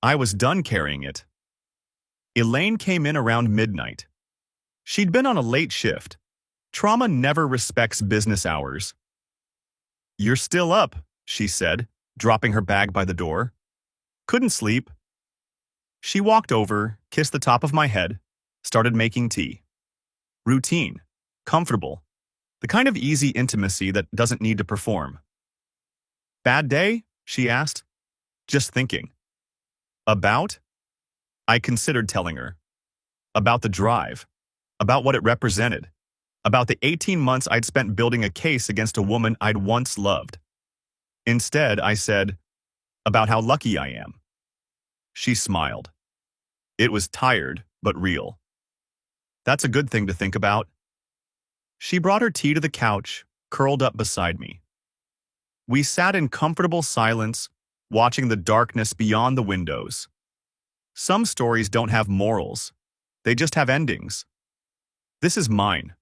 I was done carrying it. Elaine came in around midnight. She'd been on a late shift. Trauma never respects business hours. "You're still up," she said, dropping her bag by the door. "Couldn't sleep." She walked over, kissed the top of my head, started making tea. Routine. Comfortable. The kind of easy intimacy that doesn't need to perform. Bad day? She asked. Just thinking. About? I considered telling her. About the drive. About what it represented. About the 18 months I'd spent building a case against a woman I'd once loved. Instead, I said, about how lucky I am. She smiled. It was tired, but real. That's a good thing to think about. She brought her tea to the couch, curled up beside me. We sat in comfortable silence, watching the darkness beyond the windows. Some stories don't have morals. They just have endings. This is mine.